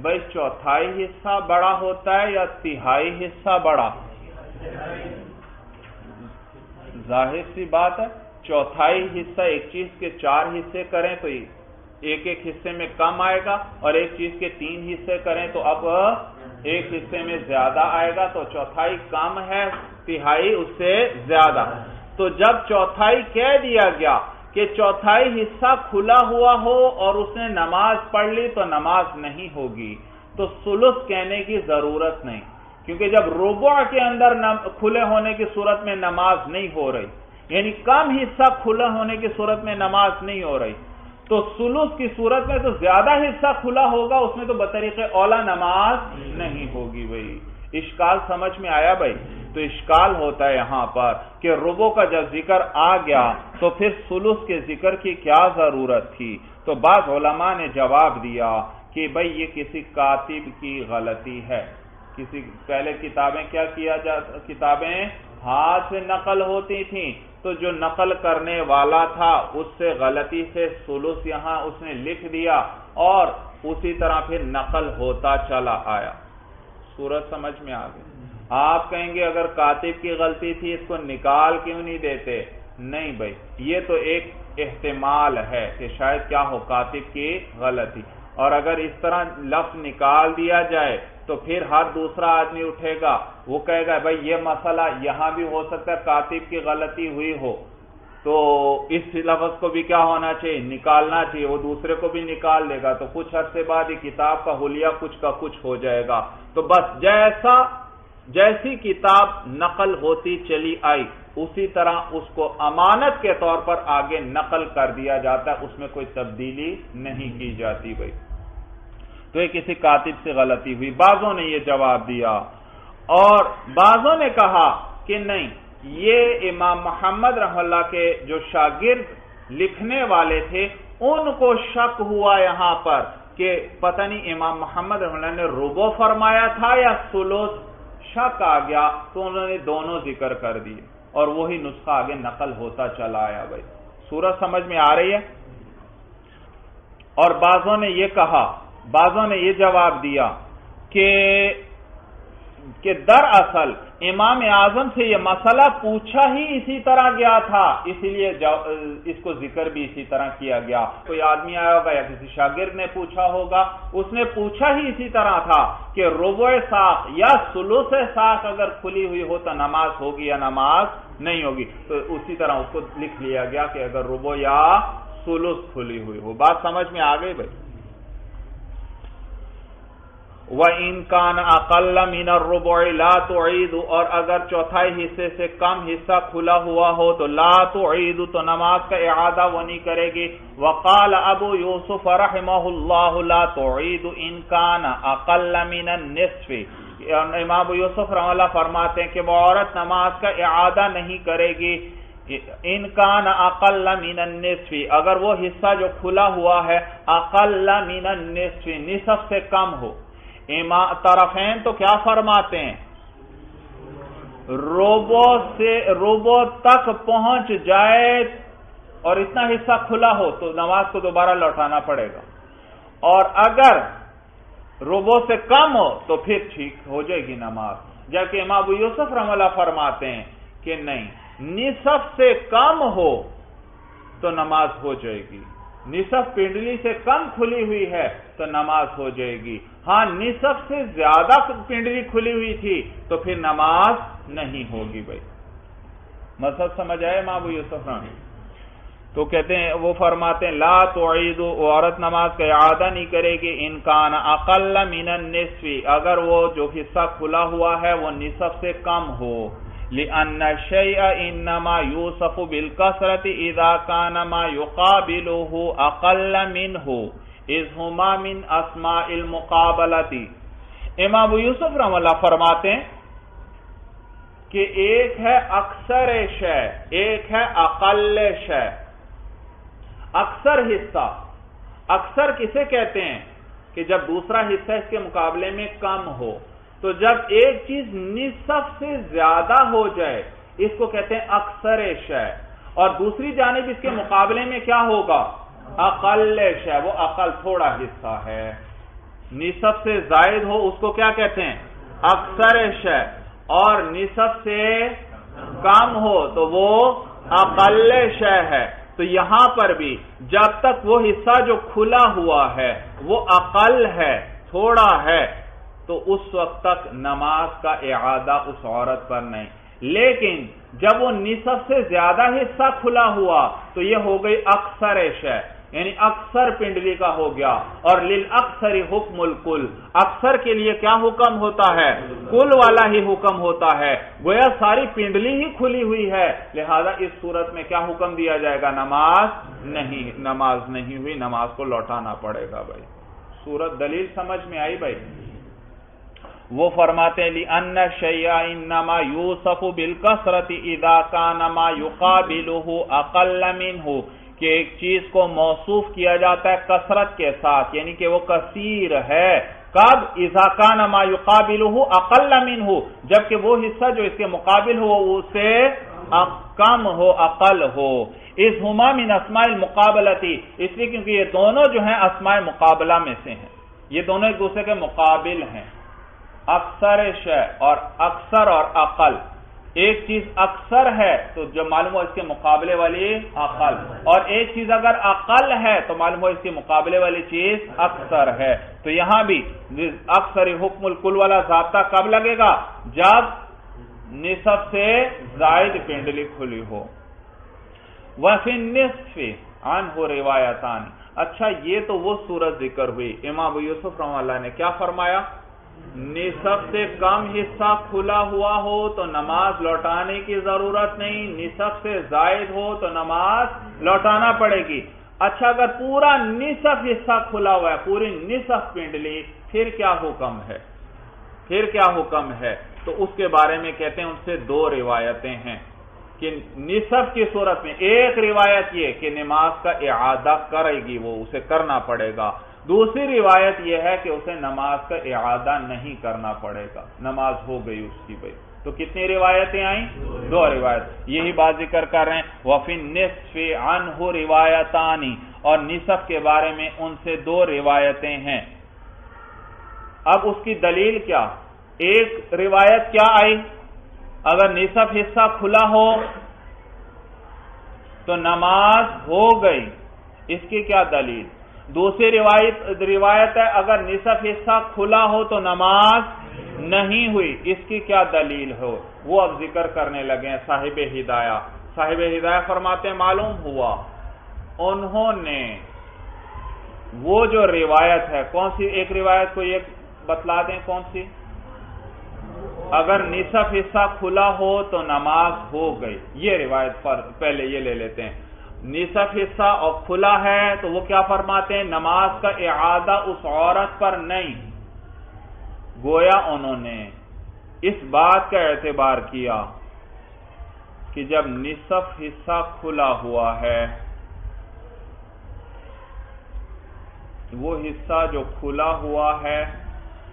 بھائی چوتھائی حصہ بڑا ہوتا ہے یا تہائی حصہ بڑا؟ ظاہر سی بات ہے، چوتھائی حصہ ایک چیز کے 4 حصے کریں تو ایک حصے میں کم آئے گا، اور ایک چیز کے 3 حصے کریں تو اب ایک حصے میں زیادہ آئے گا. تو چوتھائی کم ہے، تہائی اس سے زیادہ. تو جب چوتھائی کہہ دیا گیا کہ چوتھائی حصہ کھلا ہوا ہو اور اس نے نماز پڑھ لی تو نماز نہیں ہوگی، تو ثلث کہنے کی ضرورت نہیں، کیونکہ جب ربع کے اندر کھلے ہونے کی صورت میں نماز نہیں ہو رہی، یعنی کم حصہ کھلا ہونے کی صورت میں نماز نہیں ہو رہی، تو سلوس کی صورت میں تو زیادہ حصہ کھلا ہوگا، اس میں تو بطریق اولا نماز نہیں ہوگی۔ بھائی اشکال سمجھ میں آیا بھائی؟ تو اشکال ہوتا ہے یہاں پر کہ ربع کا جب ذکر آ گیا تو پھر سلوس کے ذکر کی کیا ضرورت تھی؟ تو بعض علماء نے جواب دیا کہ بھائی یہ کسی کاتب کی غلطی ہے۔ پہلے کتابیں کیا کیا جاتا، کتابیں ہاتھ سے نقل ہوتی تھیں، تو جو نقل کرنے والا تھا اس سے غلطی سے سلوس یہاں اس نے لکھ دیا اور اسی طرح پھر نقل ہوتا چلا آیا۔ صورت سمجھ میں آ گئی؟ آپ کہیں گے اگر کاتب کی غلطی تھی اس کو نکال کیوں نہیں دیتے؟ نہیں بھائی، یہ تو ایک احتمال ہے کہ شاید کیا ہو، کاتب کی غلطی، اور اگر اس طرح لفظ نکال دیا جائے تو پھر ہر دوسرا آدمی اٹھے گا، وہ کہے گا بھائی یہ مسئلہ یہاں بھی ہو سکتا ہے کاتب کی غلطی ہوئی ہو، تو اس لفظ کو بھی کیا ہونا چاہیے، نکالنا چاہیے، وہ دوسرے کو بھی نکال لے گا، تو کچھ عرصے بعد یہ کتاب کا حلیہ کچھ کا کچھ ہو جائے گا۔ تو بس جیسی کتاب نقل ہوتی چلی آئی اسی طرح اس کو امانت کے طور پر آگے نقل کر دیا جاتا ہے، اس میں کوئی تبدیلی نہیں کی جاتی بھائی۔ تو یہ کسی کاتب سے غلطی ہوئی، بعضوں نے یہ جواب دیا، اور بعضوں نے کہا کہ نہیں، یہ امام محمد رحمہ اللہ کے جو شاگرد لکھنے والے تھے ان کو شک ہوا یہاں پر کہ پتہ نہیں امام محمد رحمہ اللہ نے ربع فرمایا تھا یا سلوس، شک آ گیا تو انہوں نے دونوں ذکر کر دیے اور وہی نسخہ آگے نقل ہوتا چلا آیا بھائی۔ صورت سمجھ میں آ رہی ہے؟ اور بعضوں نے یہ کہا، بعضوں نے یہ جواب دیا کہ دراصل امام اعظم سے یہ مسئلہ پوچھا ہی اسی طرح گیا تھا، اسی لیے اس کو ذکر بھی اسی طرح کیا گیا۔ کوئی آدمی آیا ہوگا یا کسی شاگرد نے پوچھا ہوگا، اس نے پوچھا ہی اسی طرح تھا کہ ربع ساق یا ثلث ساق اگر کھلی ہوئی ہو تو نماز ہوگی یا نماز نہیں ہوگی، تو اسی طرح اس کو لکھ لیا گیا کہ اگر ربع یا ثلث کھلی ہوئی ہو۔ بات سمجھ میں آ گئی بھائی؟ وَإِن كَانَ أَقَلَّ مِنَ الرُّبُعِ لَا تُعِيدُ، اور اگر چوتھائی حصے سے کم حصہ کھلا ہوا ہو تو لا تعید، تو نماز کا اعادہ وہ نہیں کرے گی۔ وقال ابو یوسف رحمہ اللہ لا تعید ان كان اقل من النصف، امام ابو یوسف رحمہ اللہ فرماتے ہیں کہ وہ عورت نماز کا اعادہ نہیں کرے گی ان كان اقل من النصف، اگر وہ حصہ جو کھلا ہوا ہے اقل من النصف، نصف سے کم ہو۔ طرفین تو کیا فرماتے ہیں، ربع تک پہنچ جائے اور اتنا حصہ کھلا ہو تو نماز کو دوبارہ لوٹانا پڑے گا، اور اگر ربع سے کم ہو تو پھر ٹھیک ہو جائے گی نماز۔ جبکہ امام ابو یوسف رحمہ اللہ فرماتے ہیں کہ نہیں، نصف سے کم ہو تو نماز ہو جائے گی، نصف پنڈلی سے کم کھلی ہوئی ہے تو نماز ہو جائے گی، ہاں نصف سے زیادہ پنڈلی کھلی ہوئی تھی تو پھر نماز نہیں ہوگی بھائی۔ مطلب سمجھ آئے امام ابو یوسف رحمہ؟ تو کہتے ہیں، وہ فرماتے ہیں لا تعید، عورت نماز کا اعادہ نہیں کرے گی ان کان اقل من النصف، اگر وہ جو حصہ کھلا ہوا ہے وہ نصف سے کم ہو۔ لأن الشيء انما يوصف بالكثرة اذا كان ما يقابله اقل منه اذ هما من اسماء المقابلة۔ امام ابو یوسف رحمہ اللہ فرماتے ہیں کہ ایک ہے اکثر شے، ایک ہے اقل شے۔ اکثر حصہ، اکثر کسے کہتے ہیں کہ جب دوسرا حصہ اس کے مقابلے میں کم ہو، تو جب ایک چیز نصف سے زیادہ ہو جائے اس کو کہتے ہیں اکثر شے، اور دوسری جانب اس کے مقابلے میں کیا ہوگا، اقل شے، وہ اقل تھوڑا حصہ ہے۔ نصف سے زائد ہو اس کو کیا کہتے ہیں، اکثر شے، اور نصف سے کم ہو تو وہ اقل شے ہے۔ تو یہاں پر بھی جب تک وہ حصہ جو کھلا ہوا ہے وہ اقل ہے، تھوڑا ہے، تو اس وقت تک نماز کا اعادہ اس عورت پر نہیں۔ لیکن جب وہ نصف سے زیادہ حصہ کھلا ہوا تو یہ ہو گئی اکثر شے، یعنی اکثر پنڈلی کا ہو گیا. اور للاکثر حکم الکل، اکثر کے لیے کیا حکم ہوتا ہے؟ کل والا ہی حکم ہوتا ہے. گویا ساری پنڈلی ہی کھلی ہوئی ہے، لہذا اس صورت میں کیا حکم دیا جائے گا؟ نماز نہیں ہوئی، نماز کو لوٹانا پڑے گا. بھائی صورت دلیل سمجھ میں آئی؟ بھائی وہ فرماتے ہیں لِأَنَّ الشَّيْءَ إِنَّمَا يُوصَفُ بِالْكَثْرَةِ إِذَا كَانَ مَا يُقَابِلُهُ أَقَلَّ مِنْهُ، کہ ایک چیز کو موصوف کیا جاتا ہے کثرت کے ساتھ، یعنی کہ وہ کثیر ہے. کب؟ اذا کان ما یقابلہ اقل منہ، جبکہ وہ حصہ جو اس کے مقابل ہو وہ اس سے کم ہو، اقل ہو. اذ ہما من اسماء المقابلتی، اس لیے کیونکہ یہ دونوں جو ہیں اسماء مقابلہ میں سے ہیں، یہ دونوں ایک دوسرے کے مقابل ہیں. اکثر شے اور اکثر اور اقل، ایک چیز اکثر ہے تو جو معلوم ہو اس کے مقابلے والی اقل، اور ایک چیز اگر اقل ہے تو معلوم ہو اس کے مقابلے والی چیز اکثر ہے. تو یہاں بھی اکثر حکم الکل والا ضابطہ کب لگے گا؟ جب نصف سے زائد پنڈلی کھلی ہو. وفی النصف عنہ روایتان، اچھا یہ تو وہ صورت ذکر ہوئی. امام ابو یوسف رحمہ اللہ نے کیا فرمایا؟ نصف سے کم حصہ کھلا ہوا ہو تو نماز لوٹانے کی ضرورت نہیں، نصف سے زائد ہو تو نماز لوٹانا پڑے گی. اچھا اگر پورا نصف حصہ کھلا ہوا ہے، پوری نصف پنڈلی، پھر کیا حکم ہے؟ تو اس کے بارے میں کہتے ہیں ان سے دو روایتیں ہیں کہ نصف کی صورت میں ایک روایت یہ کہ نماز کا اعادہ کرے گی، وہ اسے کرنا پڑے گا. دوسری روایت یہ ہے کہ اسے نماز کا اعادہ نہیں کرنا پڑے گا، نماز ہو گئی اس کی. بھائی تو کتنی روایتیں آئیں؟ دو روایت. یہی بات ذکر کر رہے ہیں وفی النصف عنہ روایتان، اور نصف کے بارے میں ان سے دو روایتیں ہیں. اب اس کی دلیل کیا؟ ایک روایت کیا آئی؟ اگر نصف حصہ کھلا ہو تو نماز ہو گئی، اس کی کیا دلیل؟ دوسری روایت ہے اگر نصف حصہ کھلا ہو تو نماز نہیں ہوئی، اس کی کیا دلیل ہو؟ وہ اب ذکر کرنے لگے ہیں صاحب ہدایہ فرماتے ہیں معلوم ہوا انہوں نے وہ جو روایت ہے، کون سی ایک روایت کو یہ بتلا دیں کون سی؟ اگر نصف حصہ کھلا ہو تو نماز ہو گئی، یہ روایت پر پہلے یہ لے لیتے ہیں. نصف حصہ اور کھلا ہے تو وہ کیا فرماتے ہیں؟ نماز کا اعادہ اس عورت پر نہیں. گویا انہوں نے اس بات کا اعتبار کیا کہ جب نصف حصہ کھلا ہوا ہے، وہ حصہ جو کھلا ہوا ہے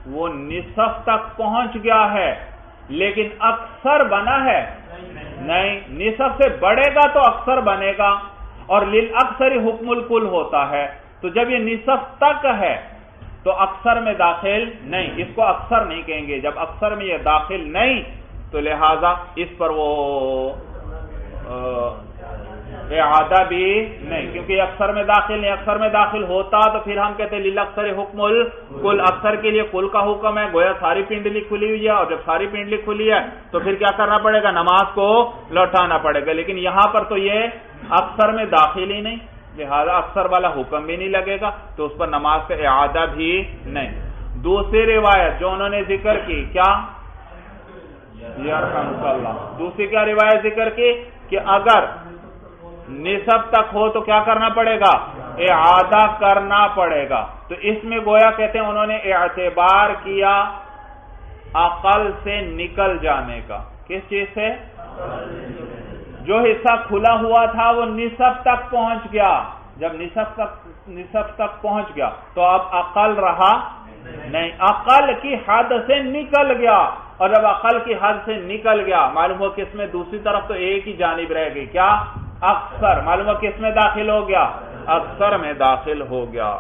وہ نصف تک پہنچ گیا ہے لیکن اکثر بنا ہے نہیں، نصف سے بڑھے گا تو اکثر بنے گا، اور للاکثر حکم الکل ہوتا ہے. تو جب یہ نصف تک ہے تو اکثر میں داخل نہیں، اس کو اکثر نہیں کہیں گے. جب اکثر میں یہ داخل نہیں تو لہذا اس پر وہ اعادہ بھی نہیں، کیونکہ یہ اکثر میں داخل نہیں. اکثر میں داخل ہوتا تو پھر ہم کہتے ہیں للاکثر حکم الکل، اکثر کے لیے کل کا حکم ہے. گویا ساری پنڈلی کھلی ہوئی ہے، اور جب ساری پنڈلی کھلی ہے تو پھر کیا کرنا پڑے گا؟ نماز کو لوٹانا پڑے گا. لیکن یہاں پر تو یہ اکثر میں داخل ہی نہیں، لہذا اکثر والا حکم بھی نہیں لگے گا، تو اس پر نماز کا اعادہ بھی نہیں. دوسری روایت جو انہوں نے ذکر کی کیا؟ دوسری کیا روایت ذکر کی کہ اگر نصف تک ہو تو کیا کرنا پڑے گا؟ اعادہ کرنا پڑے گا. تو اس میں گویا کہتے ہیں انہوں نے اعتبار کیا عقل سے نکل جانے کا. کس چیز سے؟ جو حصہ کھلا ہوا تھا وہ نصف تک پہنچ گیا، جب نصف تک پہنچ گیا تو اب عقل رہا نہیں، عقل کی حد سے نکل گیا. اور جب عقل کی حد سے نکل گیا معلوم ہو کس میں؟ دوسری طرف تو ایک ہی جانب رہ گئی، کیا؟ اکثر. معلوم ہو کس میں داخل ہو گیا؟ اکثر میں داخل ہو گیا.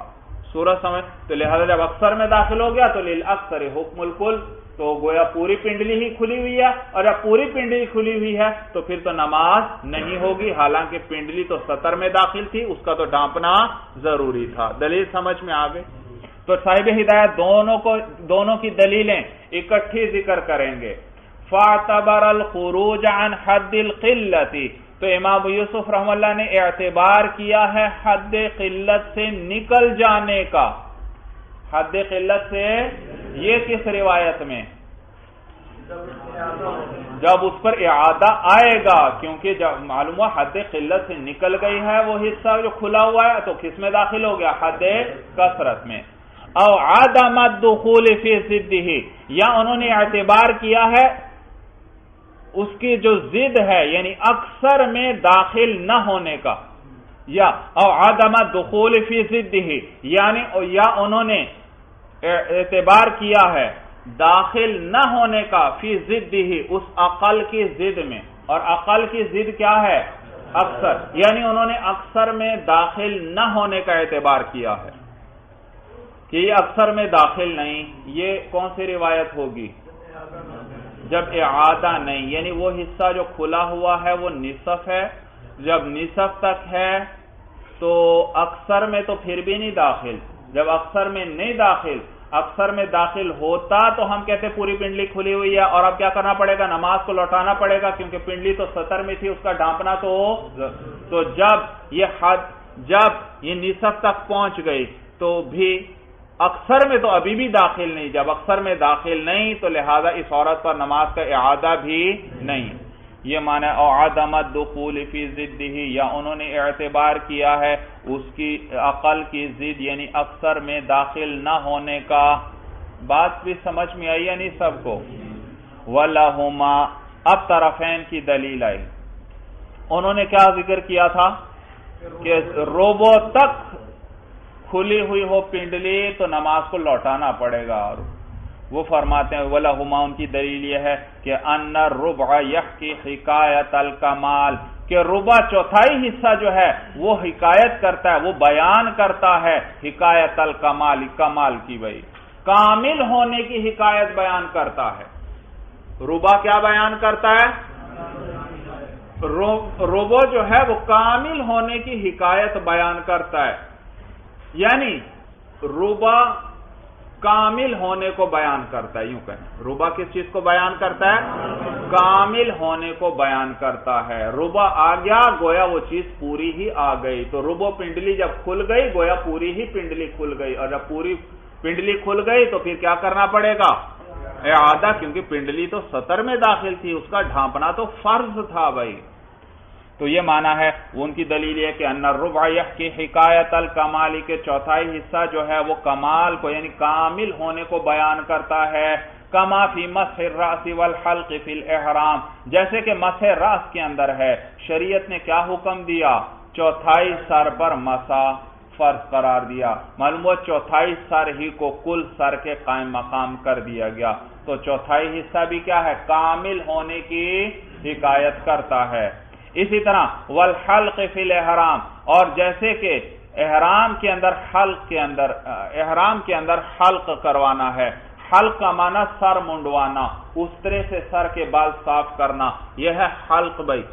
سورج سمجھ؟ تو لہذا جب اکثر میں داخل ہو گیا تو للاکثر حکم الکل، تو گویا پوری پنڈلی ہی کھلی ہوئی ہے، اور جب پوری پنڈلی کھلی ہوئی ہے تو پھر تو نماز نہیں ہوگی، حالانکہ پنڈلی تو سطر میں داخل تھی، اس کا تو ڈھانپنا ضروری تھا. دلیل سمجھ میں آ گئی؟ تو صاحب ہدایت دونوں کی دلیلیں اکٹھی ذکر کریں گے. فاعتبر الخروج عن حد القلة، تو امام یوسف رحمہ اللہ نے اعتبار کیا ہے حد قلت سے نکل جانے کا. حد قلت سے یہ کس روایت میں؟ جب اس پر اعادہ آئے گا، کیونکہ جب معلوم ہوا حد قلت سے نکل گئی ہے وہ حصہ جو کھلا ہوا ہے، تو کس میں داخل ہو گیا؟ حد کثرت میں. او عدم الدخول فی ضدہ، یا انہوں نے اعتبار کیا ہے اس کی جو ضد ہے یعنی اکثر میں داخل نہ ہونے کا، یا او عدم الدخول فی ضدہ، یعنی یا انہوں نے اعتبار کیا ہے داخل نہ ہونے کا فی ضدہ، اس عقل کی ضد میں. اور عقل کی ضد کیا ہے؟ اکثر، یعنی انہوں نے اکثر میں داخل نہ ہونے کا اعتبار کیا ہے کہ یہ اکثر میں داخل نہیں. یہ کون سی روایت ہوگی؟ جب اعادہ نہیں، یعنی وہ حصہ جو کھلا ہوا ہے وہ نصف ہے، جب نصف تک ہے تو اکثر میں تو پھر بھی نہیں داخل. جب اکثر میں نہیں داخل، اکثر میں داخل ہوتا تو ہم کہتے پوری پنڈلی کھلی ہوئی ہے، اور اب کیا کرنا پڑے گا؟ نماز کو لوٹانا پڑے گا، کیونکہ پنڈلی تو سطر میں تھی، اس کا ڈھانپنا تو جب یہ نصف تک پہنچ گئی تو بھی اکثر میں تو ابھی بھی داخل نہیں. جب اکثر میں داخل نہیں تو لہذا اس عورت پر نماز کا اعادہ بھی نہیں. یہ معنی او عدم الدخول فی ضدہ، یا انہوں نے اعتبار کیا ہے اس کی عقل کی ضد یعنی اکثر میں داخل نہ ہونے کا. بات بھی سمجھ میں آئی یا نہیں سب کو؟ وَلَهُمَا، اب طرفین کی دلیل آئی. انہوں نے کیا ذکر کیا تھا کہ روبو تک کھلی ہوئی ہو پنڈلی تو نماز کو لوٹانا پڑے گا. اور وہ فرماتے ہیں وَلَهُمَا، ان کی دلیل یہ ہے کہ ان الربع یحکی حکایت الکمال، کہ ربع چوتھائی حصہ جو ہے وہ حکایت کرتا ہے، وہ بیان کرتا ہے حکایت الکمال، کمال کی، بھائی کامل ہونے کی حکایت بیان کرتا ہے. ربع کیا بیان کرتا ہے؟ ربع جو ہے وہ کامل ہونے کی حکایت بیان کرتا ہے، یعنی ربع کامل ہونے کو بیان کرتا ہے. یوں کہیں ربع کس چیز کو بیان کرتا ہے؟ کامل ہونے کو بیان کرتا ہے. ربع آ گیا گویا وہ چیز پوری ہی آ گئی. تو ربع پنڈلی جب کھل گئی گویا پوری ہی پنڈلی کھل گئی، اور جب پوری پنڈلی کھل گئی تو پھر کیا کرنا پڑے گا؟ اعادہ، کیونکہ پنڈلی تو سطر میں داخل تھی، اس کا ڈھانپنا تو فرض تھا بھائی. تو یہ معنی ہے وہ ان کی دلیل ہے کہ ان الربع یحکی حکایت الکمال، کے چوتھائی حصہ جو ہے وہ کمال کو یعنی کامل ہونے کو بیان کرتا ہے. کما فی مسح الراس والحلق فی الاحرام، جیسے کہ مسح راس کے اندر ہے شریعت نے کیا حکم دیا؟ چوتھائی سر پر مسح فرض قرار دیا. معلوم ہوا چوتھائی سر ہی کو کل سر کے قائم مقام کر دیا گیا. تو چوتھائی حصہ بھی کیا ہے؟ کامل ہونے کی حکایت کرتا ہے. اسی طرح والحلق فی الاحرام، اور جیسے کہ احرام کے اندر حلق کروانا ہے. حلق کا معنی سر منڈوانا، اس طرح سے سر کے بال صاف کرنا، یہ ہے حلق بھائی.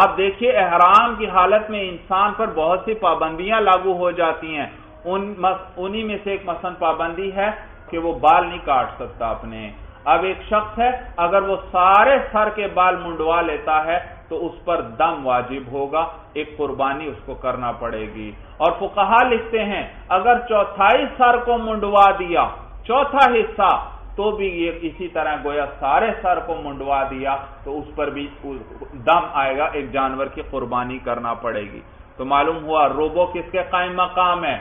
اب دیکھیے احرام کی حالت میں انسان پر بہت سی پابندیاں لاگو ہو جاتی ہیں. انہی میں سے ایک مثلا پابندی ہے کہ وہ بال نہیں کاٹ سکتا اپنے. اب ایک شخص ہے اگر وہ سارے سر کے بال منڈوا لیتا ہے تو اس پر دم واجب ہوگا، ایک قربانی اس کو کرنا پڑے گی. اور فقہا لکھتے ہیں اگر چوتھائی سر کو منڈوا دیا، چوتھا حصہ، تو بھی یہ اسی طرح گویا سارے سر کو منڈوا دیا تو اس پر بھی دم آئے گا، ایک جانور کی قربانی کرنا پڑے گی. تو معلوم ہوا ربع کس کے قائم مقام ہے؟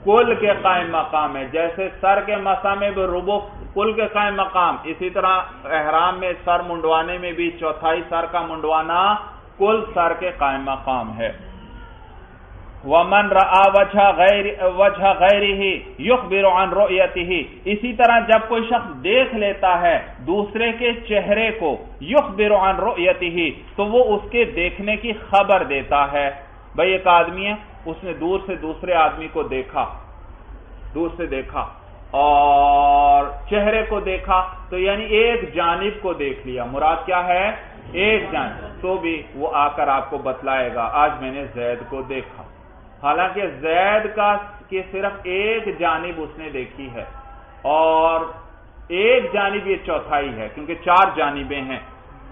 کل کے قائم مقام ہے. جیسے سر کے مسح میں بھی ربع کل کے قائم مقام، اسی طرح احرام میں سر منڈوانے میں بھی چوتھائی سر کا منڈوانا کل سر کے قائم مقام ہے. وَمَنْ رَآ وَجْهَ غَيْرِهِ يُخْبِرُ عَنْ رُؤْيَتِهِ، اسی طرح جب کوئی شخص دیکھ لیتا ہے دوسرے کے چہرے کو، يُخْبِرُ عَنْ رُؤْيَتِهِ، تو وہ اس کے دیکھنے کی خبر دیتا ہے. بھئی ایک آدمی ہے، اس نے دور سے دوسرے آدمی کو دیکھا، دور سے دیکھا اور چہرے کو دیکھا، تو یعنی ایک جانب کو دیکھ لیا. مراد کیا ہے؟ ایک جانب. تو بھی وہ آ کر آپ کو بتلائے گا آج میں نے زید کو دیکھا، حالانکہ زید کی صرف ایک جانب اس نے دیکھی ہے، اور ایک جانب یہ چوتھائی ہے کیونکہ چار جانبیں ہیں.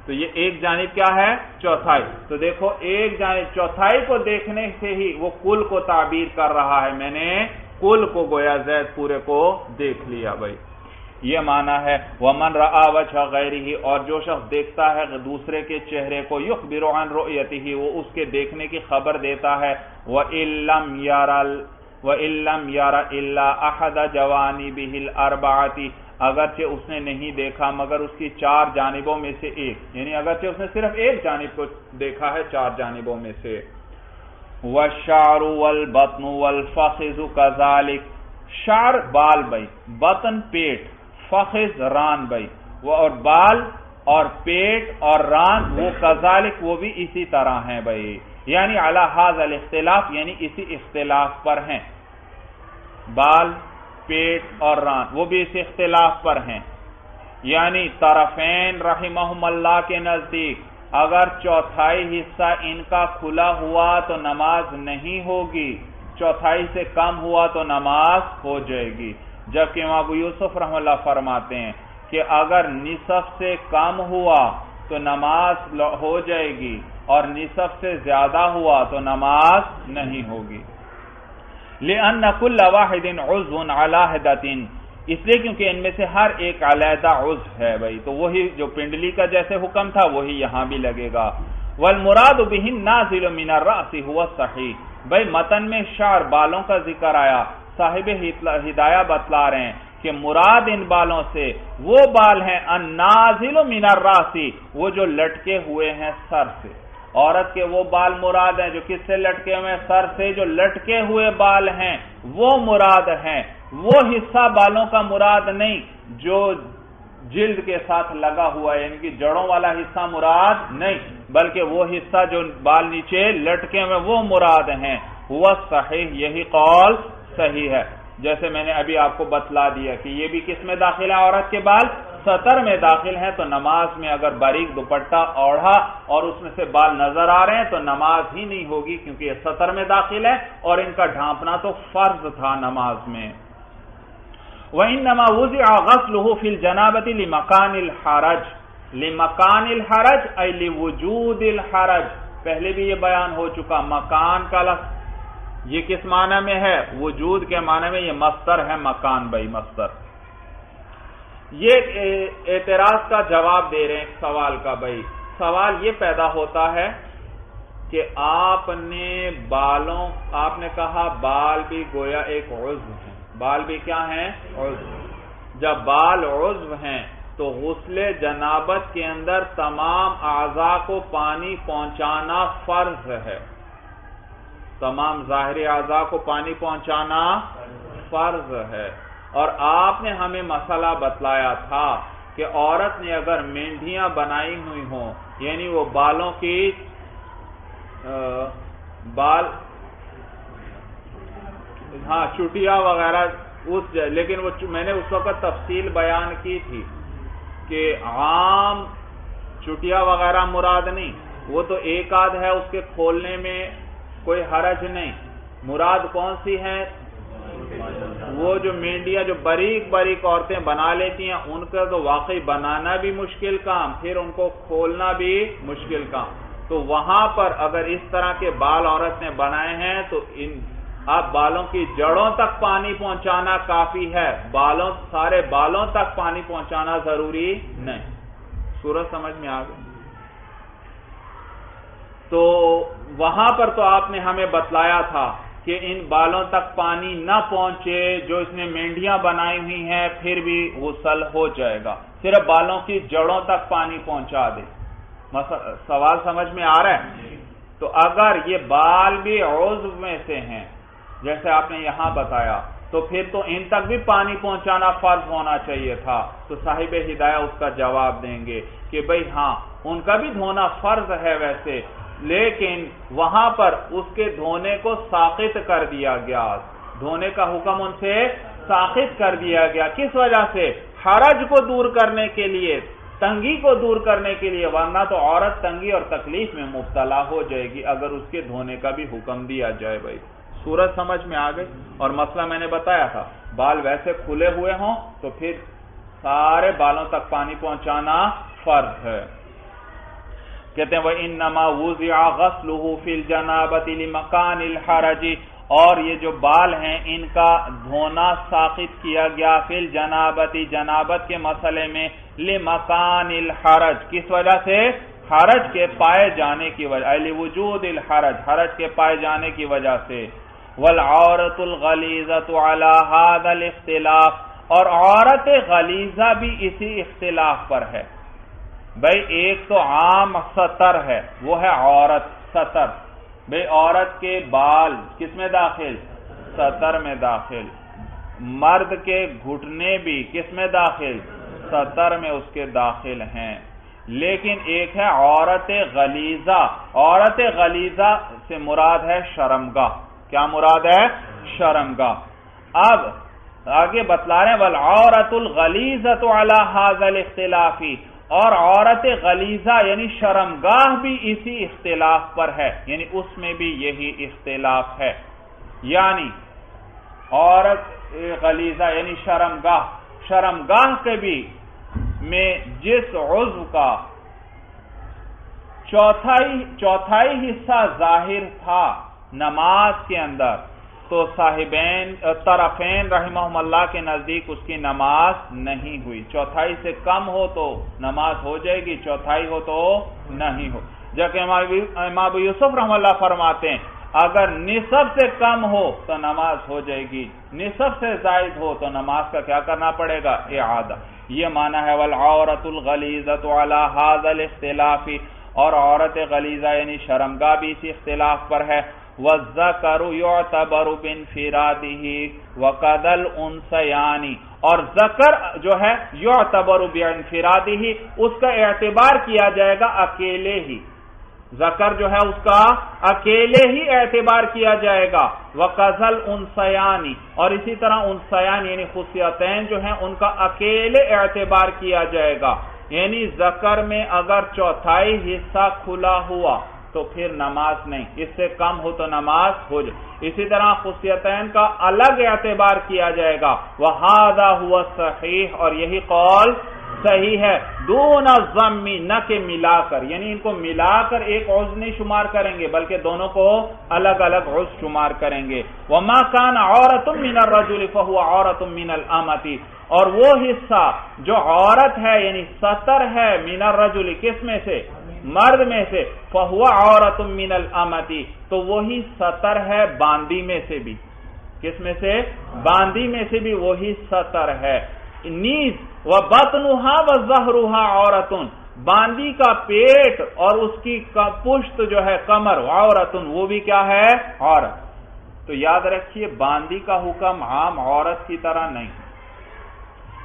تو یہ ایک جانب کیا ہے؟ چوتھائی. تو دیکھو ایک جانب چوتھائی کو دیکھنے سے ہی وہ کل کو تعبیر کر رہا ہے. میں نے کل کو گویا زید پورے کو دیکھ لیا بھائی. یہ معنی ہے وَمَنْ رَآ وَجْهَ غَيْرِهِ، اور جو شخص دیکھتا ہے دوسرے کے چہرے کو، يُخْبِرُ عَنْ رُؤْيَتِهِ، وہ اس کے دیکھنے کی خبر دیتا ہے. وَإِن لَّمْ يَرَ إِلَّا أَحَدَ جَوَانِبِهِ الْأَرْبَعَةِ، اگرچہ اس نے نہیں دیکھا مگر اس کی چار جانبوں میں سے ایک، یعنی اگرچہ اس نے صرف ایک جانب کو دیکھا ہے چار جانبوں میں سے. وَالشَّعْرُ وَالْبَطْنُ وَالْفَخِذُ كَذَلِكَ، شعر بال بھائی، بطن پیٹ، فخذ ران بھائی، وہ اور بال اور پیٹ اور ران وہ کذالک وہ بھی اسی طرح ہیں بھائی. یعنی علی ھذا الاختلاف، یعنی اسی اختلاف پر ہیں. بال پیٹ اور ران وہ بھی اسی اختلاف پر ہیں. یعنی طرفین رحمہم اللہ کے نزدیک اگر چوتھائی حصہ ان کا کھلا ہوا تو نماز نہیں ہوگی، چوتھائی سے کم ہوا تو نماز ہو جائے گی. جبکہ امام ابو یوسف رحمہ اللہ فرماتے ہیں کہ اگر نصف سے کم ہوا تو نماز ہو جائے گی اور نصف سے زیادہ ہوا تو نماز نہیں ہوگی. لِأَنَّ كُلَّ وَاحِدٍ عُضْوٌ عَلَىٰ حِدَةٍ، اس لیے کیونکہ ان میں سے ہر ایک علیحدہ عضو ہے بھائی. تو وہی جو پنڈلی کا جیسے حکم تھا وہی یہاں بھی لگے گا. وَالْمُرَادُ بِهِ النَّازِلُ مِنَ الرَّأْسِ هُوَ الصَّحِيحُ، بھائی متن میں شعر بالوں کا ذکر آیا، صاحب ہدایہ بتلا رہے ہیں کہ مراد ان بالوں سے وہ بال ہیں النازل من الراس، وہ جو لٹکے ہوئے ہیں سر سے. عورت کے وہ بال مراد ہیں جو کس سے لٹکے ہوئے ہیں؟ سر سے. جو لٹکے ہوئے بال ہیں وہ مراد ہیں. وہ حصہ بالوں کا مراد نہیں جو جلد کے ساتھ لگا ہوا ہے، یعنی کہ جڑوں والا حصہ مراد نہیں، بلکہ وہ حصہ جو بال نیچے لٹکے ہوئے وہ مراد ہیں. وہ صحیح، یہی قول صحیح ہے. جیسے میں نے ابھی آپ کو بتلا دیا کہ یہ بھی کس میں داخل ہے؟ عورت کے بال سطر میں داخل ہیں. تو نماز میں اگر باریک دوپٹہ اوڑھا اور اس میں سے بال نظر آ رہے ہیں تو نماز ہی نہیں ہوگی، کیونکہ یہ سطر میں داخل ہے اور ان کا ڈھانپنا تو فرض تھا نماز میں. وَإِنَّمَا وُزِعَ غَسْلُهُ فِي الْجَنَابَةِ لِمَكَانِ الْحَرَجِ، لِمَكَانِ الْحَرَجِ أي لِوُجُودِ الْحَرَجِ. پہلے بھی یہ بیان ہو چکا. مکان کا لفظ یہ کس معنی میں ہے؟ وجود کے معنی میں. یہ مصدر ہے مکان بھائی، مصدر. یہ اعتراض کا جواب دے رہے ہیں ایک سوال کا بھائی. سوال یہ پیدا ہوتا ہے کہ آپ نے کہا بال بھی گویا ایک عضو ہے. بال بھی کیا ہیں؟ عضو. جب بال عضو ہیں تو غسل جنابت کے اندر تمام اعضاء کو پانی پہنچانا فرض ہے. تمام ظاہری اعضاء کو پانی پہنچانا فرض ہے. اور آپ نے ہمیں مسئلہ بتلایا تھا کہ عورت نے اگر مینڈیاں بنائی ہوئی ہوں، یعنی وہ بالوں کی چٹیا وغیرہ لیکن وہ میں نے اس وقت تفصیل بیان کی تھی کہ عام چٹیا وغیرہ مراد نہیں، وہ تو ایک آدھ ہے، اس کے کھولنے میں کوئی حرج نہیں. مراد کون سی ہیں؟ وہ جو مینڈیاں جو باریک باریک عورتیں بنا لیتی ہیں، ان کا تو واقعی بنانا بھی مشکل کام، پھر ان کو کھولنا بھی مشکل کام. تو وہاں پر اگر اس طرح کے بال عورت نے بنائے ہیں تو اب بالوں کی جڑوں تک پانی پہنچانا کافی ہے، سارے بالوں تک پانی پہنچانا ضروری نہیں. صورت سمجھ میں آ گئی؟ تو وہاں پر تو آپ نے ہمیں بتلایا تھا کہ ان بالوں تک پانی نہ پہنچے، جو اس نے مینڈیاں بنائی ہوئی ہیں پھر بھی غسل ہو جائے گا، صرف بالوں کی جڑوں تک پانی پہنچا دے. سوال سمجھ میں آ رہا ہے؟ تو اگر یہ بال بھی عضو میں سے ہیں جیسے آپ نے یہاں بتایا، تو پھر تو ان تک بھی پانی پہنچانا فرض ہونا چاہیے تھا. تو صاحب ہدایہ اس کا جواب دیں گے کہ بھئی ہاں ان کا بھی دھونا فرض ہے ویسے، لیکن وہاں پر اس کے دھونے کو ساقط کر دیا گیا. دھونے کا حکم ان سے ساقط کر دیا گیا. کس وجہ سے؟ حرج کو دور کرنے کے لیے، تنگی کو دور کرنے کے لیے، ورنہ تو عورت تنگی اور تکلیف میں مبتلا ہو جائے گی اگر اس کے دھونے کا بھی حکم دیا جائے. بھائی صورت سمجھ میں آ گئی؟ اور مسئلہ میں نے بتایا تھا، بال ویسے کھلے ہوئے ہوں تو پھر سارے بالوں تک پانی پہنچانا فرض ہے. کہتے ہیں وَإِنَّمَا وُزِعَ غَسْلُهُ فِي الْجَنَابَةِ لِمَكَانِ الْحَرَجِ، اور یہ جو بال ہیں ان کا دھونا ساقط کیا گیا فی الجنابۃ، جنابت کے مسئلے میں، لمکان الحرج، کس وجہ سے؟ حرج کے پائے جانے کی وجہ، لوجود الحرج، حرج کے پائے جانے کی وجہ سے۔ والعورۃ الغلیظۃ علی ھذا الاختلاف، اور عورت غلیظہ بھی اسی اختلاف پر ہے۔ بھئی ایک تو عام سطر ہے، وہ ہے عورت سطر، بھئی عورت کے بال کس میں داخل؟ سطر میں داخل۔ مرد کے گھٹنے بھی کس میں داخل؟ سطر میں اس کے داخل ہیں۔ لیکن ایک ہے عورت غلیظہ، عورت غلیظہ سے مراد ہے شرمگاہ۔ کیا مراد ہے؟ شرمگاہ۔ اب آگے بتلا رہے ہیں والعورۃ الغلیظۃ علی ھذا الاختلاف، اور عورت غلیظہ یعنی شرمگاہ بھی اسی اختلاف پر ہے، یعنی اس میں بھی یہی اختلاف ہے۔ یعنی عورت غلیظہ یعنی شرمگاہ، شرمگاہ کے بھی میں جس عضو کا چوتھائی حصہ ظاہر تھا نماز کے اندر، تو صاحبین طرفین رحمہم اللہ کے نزدیک اس کی نماز نہیں ہوئی۔ چوتھائی سے کم ہو تو نماز ہو جائے گی، چوتھائی ہو تو نہیں ہو۔ جبکہ امام ابو یوسف رحمہ اللہ فرماتے ہیں اگر نصف سے کم ہو تو نماز ہو جائے گی، نصف سے زائد ہو تو نماز کا کیا کرنا پڑے گا؟ اعادہ۔ یہ معنی ہے والعورۃ الغلیظۃ علی ھذا الاختلاف، اور عورت غلیظہ یعنی شرمگاہ بھی اسی اختلاف پر ہے۔ والذکر یعتبر بانفرادہ وقد الانثیان، اور ذکر جو ہے یعتبر بانفرادہ، اس کا اعتبار کیا جائے گا اکیلے ہی، ذکر جو ہے اس کا اکیلے ہی اعتبار کیا جائے گا۔ وقد الانثیان، اور اسی طرح انثیان یعنی خصیتین جو ہیں ان کا اکیلے اعتبار کیا جائے گا، یعنی ذکر میں اگر چوتھائی حصہ کھلا ہوا تو پھر نماز نہیں، اس سے کم ہو تو نماز ہو جائے۔ اسی طرح خصیتین کا الگ اعتبار کیا جائے گا۔ وَهَذَا هُوَ الصَّحِيحُ، اور یہی قول صحیح ہے، دون الضم، نہ کہ ملا کر، یعنی ان کو ملا کر ایک عضو نہیں شمار کریں گے بلکہ دونوں کو الگ الگ عضو شمار کریں گے۔ وَمَا كَانَ عَوْرَةٌ مِّنَ الرَّجُلِ فَهُوَ عَوْرَةٌ مِّنَ الْأَمَةِ، اور وہ حصہ جو عورت ہے یعنی سطر ہے من الرجل، کس میں سے؟ مرد میں سے، فَهُوَ عَوْرَةٌ مِّنَ الْأَمَةِ، تو وہی سطر ہے باندی میں سے بھی، کس میں سے؟ باندی میں سے بھی وہی سطر ہے۔ نیز وَبَطْنُهَا وَظَهْرُهَا عَوْرَةٌ، باندی کا پیٹ اور اس کی پشت جو ہے کمر، عورت، وہ بھی کیا ہے؟ عورت۔ تو یاد رکھیے باندی کا حکم عام عورت کی طرح نہیں،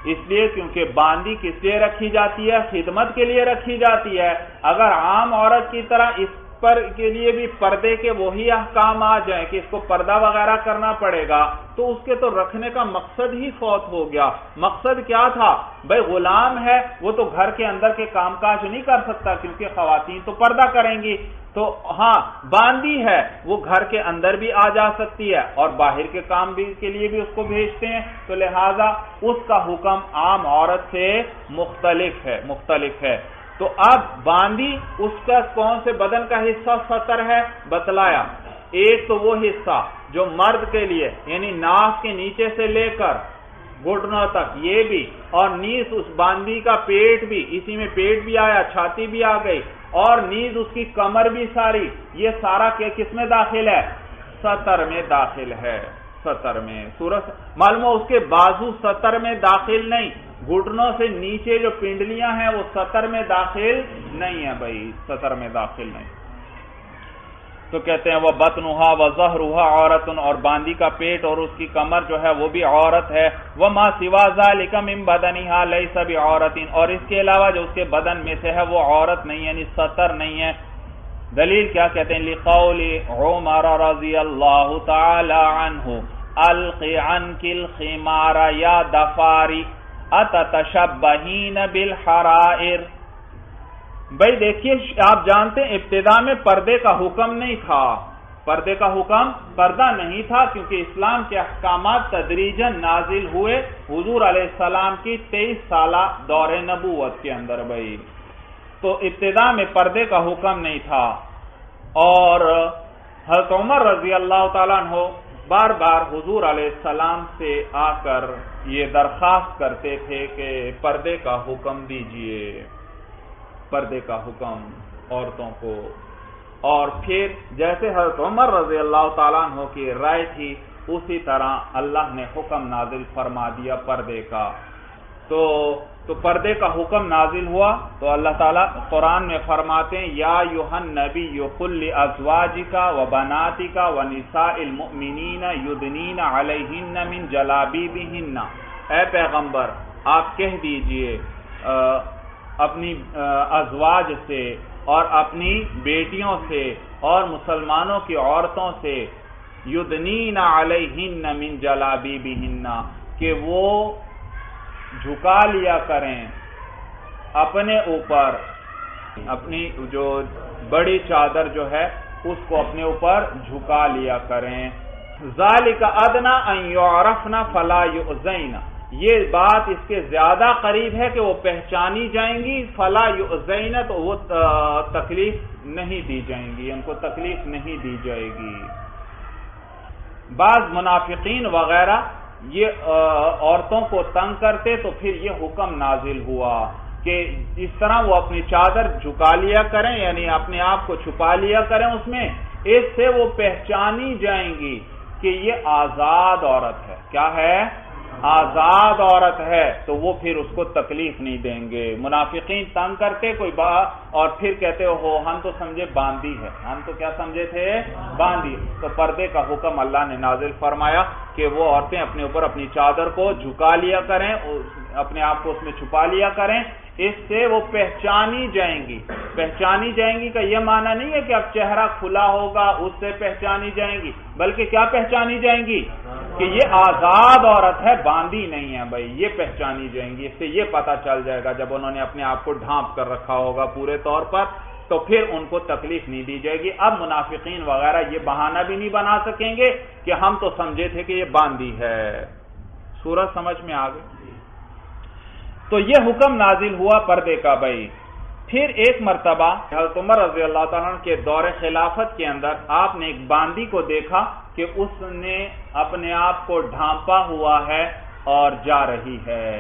اس لیے کیونکہ باندی کس لیے رکھی جاتی ہے؟ خدمت کے لیے رکھی جاتی ہے۔ اگر عام عورت کی طرح اس پر کے لیے بھی پردے کے وہی احکام آ جائیں کہ اس کو پردہ وغیرہ کرنا پڑے گا تو اس کے تو رکھنے کا مقصد ہی فوت ہو گیا۔ مقصد کیا تھا؟ بھئی غلام ہے وہ تو گھر کے اندر کے کام کاج نہیں کر سکتا کیونکہ خواتین تو پردہ کریں گی، تو ہاں باندی ہے وہ گھر کے اندر بھی آ جا سکتی ہے اور باہر کے کام بھی کے لیے بھی اس کو بھیجتے ہیں، تو لہذا اس کا حکم عام عورت سے مختلف ہے۔ تو اب باندی اس کا کون سے بدن کا حصہ سطر ہے؟ بتلایا، ایک تو وہ حصہ جو مرد کے لیے یعنی ناف کے نیچے سے لے کر گھٹنوں تک یہ بھی، اور نیز اس باندی کا پیٹ بھی، اسی میں پیٹ بھی آیا، چھاتی بھی آ گئی، اور نیز اس کی کمر بھی ساری، یہ سارا کس میں داخل ہے؟ سطر میں داخل ہے، سطر میں۔ سورج معلوم ہو اس کے بازو سطر میں داخل نہیں، گھٹنوں سے نیچے جو پنڈلیاں ہیں وہ سطر میں داخل نہیں ہے، بھائی سطر میں داخل نہیں۔ تو کہتے ہیں وہ بطنها وظهرها عورت، اور باندی کا پیٹ اور اس کی کمر جو ہے وہ بھی عورت ہے۔ وما سوا ذلك من بدنها ليس بعورت، اور اس کے علاوہ جو اس کے بدن میں سے ہے وہ عورت نہیں یعنی سطر نہیں ہے۔ دلیل کیا کہتے ہیں؟ لقول عمر رضی اللہ تعالی عنہ الق عنک الخمار یا دفاری اتتشبہین بالحرائر۔ بھئی دیکھیے آپ جانتے ہیں ابتدا میں پردے کا حکم نہیں تھا، پردے کا حکم پردہ نہیں تھا کیونکہ اسلام کے احکامات تدریجاً نازل ہوئے حضور علیہ السلام کی 23 سالہ دور نبوت کے اندر۔ بھئی تو ابتدا میں پردے کا حکم نہیں تھا، اور حضرت عمر رضی اللہ تعالیٰ عنہ بار بار حضور علیہ السلام سے آ کر یہ درخواست کرتے تھے کہ پردے کا حکم دیجئے، پردے کا حکم عورتوں کو. اور پھر جیسے حضرت عمر رضی اللہ تعالیٰ عنہ کی رائے تھی اسی طرح اللہ نے حکم نازل فرما دیا پردے کا. تو پردے کا حکم نازل ہوا تو اللہ تعالیٰ قرآن میں فرماتے ہیں یا ایھا النبی قل لازواجک وبناتک ونساء المؤمنین یدنین علیہن من جلابیبہن، اے پیغمبر آپ کہہ دیجئے اپنی ازواج سے اور اپنی بیٹیوں سے اور مسلمانوں کی عورتوں سے یدنین علیہن من جلابیبہن کہ وہ جھکا لیا کریں اپنے اوپر، اپنی جو بڑی چادر جو ہے اس کو اپنے اوپر جھکا لیا کریں. ذالک ادنی ان یعرفن فلا یؤذین، یہ بات اس کے زیادہ قریب ہے کہ وہ پہچانی جائیں گی، فلا یؤذین تو وہ تکلیف نہیں دی جائیں گی، ان کو تکلیف نہیں دی جائے گی. بعض منافقین وغیرہ یہ عورتوں کو تنگ کرتے تو پھر یہ حکم نازل ہوا کہ اس طرح وہ اپنی چادر جھکا لیا کریں، یعنی اپنے آپ کو چھپا لیا کریں اس میں، اس سے وہ پہچانی جائیں گی کہ یہ آزاد عورت ہے. کیا ہے؟ آزاد عورت ہے، تو وہ پھر اس کو تکلیف نہیں دیں گے. منافقین تنگ کرتے کوئی بات اور پھر کہتے ہو ہم تو سمجھے باندھی ہے، ہم تو کیا سمجھے تھے؟ باندھی. تو پردے کا حکم اللہ نے نازل فرمایا کہ وہ عورتیں اپنے اوپر اپنی چادر کو جھکا لیا کریں، اپنے آپ کو اس میں چھپا لیا کریں، اس سے وہ پہچانی جائیں گی. پہچانی جائیں گی کا یہ معنی نہیں ہے کہ اب چہرہ کھلا ہوگا اس سے پہچانی جائیں گی، بلکہ کیا پہچانی جائیں گی کہ یہ آزاد عورت ہے، باندھی نہیں ہے بھائی، یہ پہچانی جائیں گی. اس سے یہ پتا چل جائے گا جب انہوں نے اپنے آپ کو ڈھانپ کر رکھا ہوگا پورے طور پر تو پھر ان کو تکلیف نہیں دی جائے گی. اب منافقین وغیرہ یہ بہانہ بھی نہیں بنا سکیں گے کہ ہم تو سمجھے تھے کہ یہ باندھی ہے. سورج سمجھ میں آ گئی؟ تو یہ حکم نازل ہوا پردے کا بھائی. پھر ایک مرتبہ حضرت عمر رضی اللہ تعالیٰ عنہ کے دور خلافت کے اندر آپ نے ایک باندی کو دیکھا کہ اس نے اپنے آپ کو ڈھانپا ہوا ہے اور جا رہی ہے.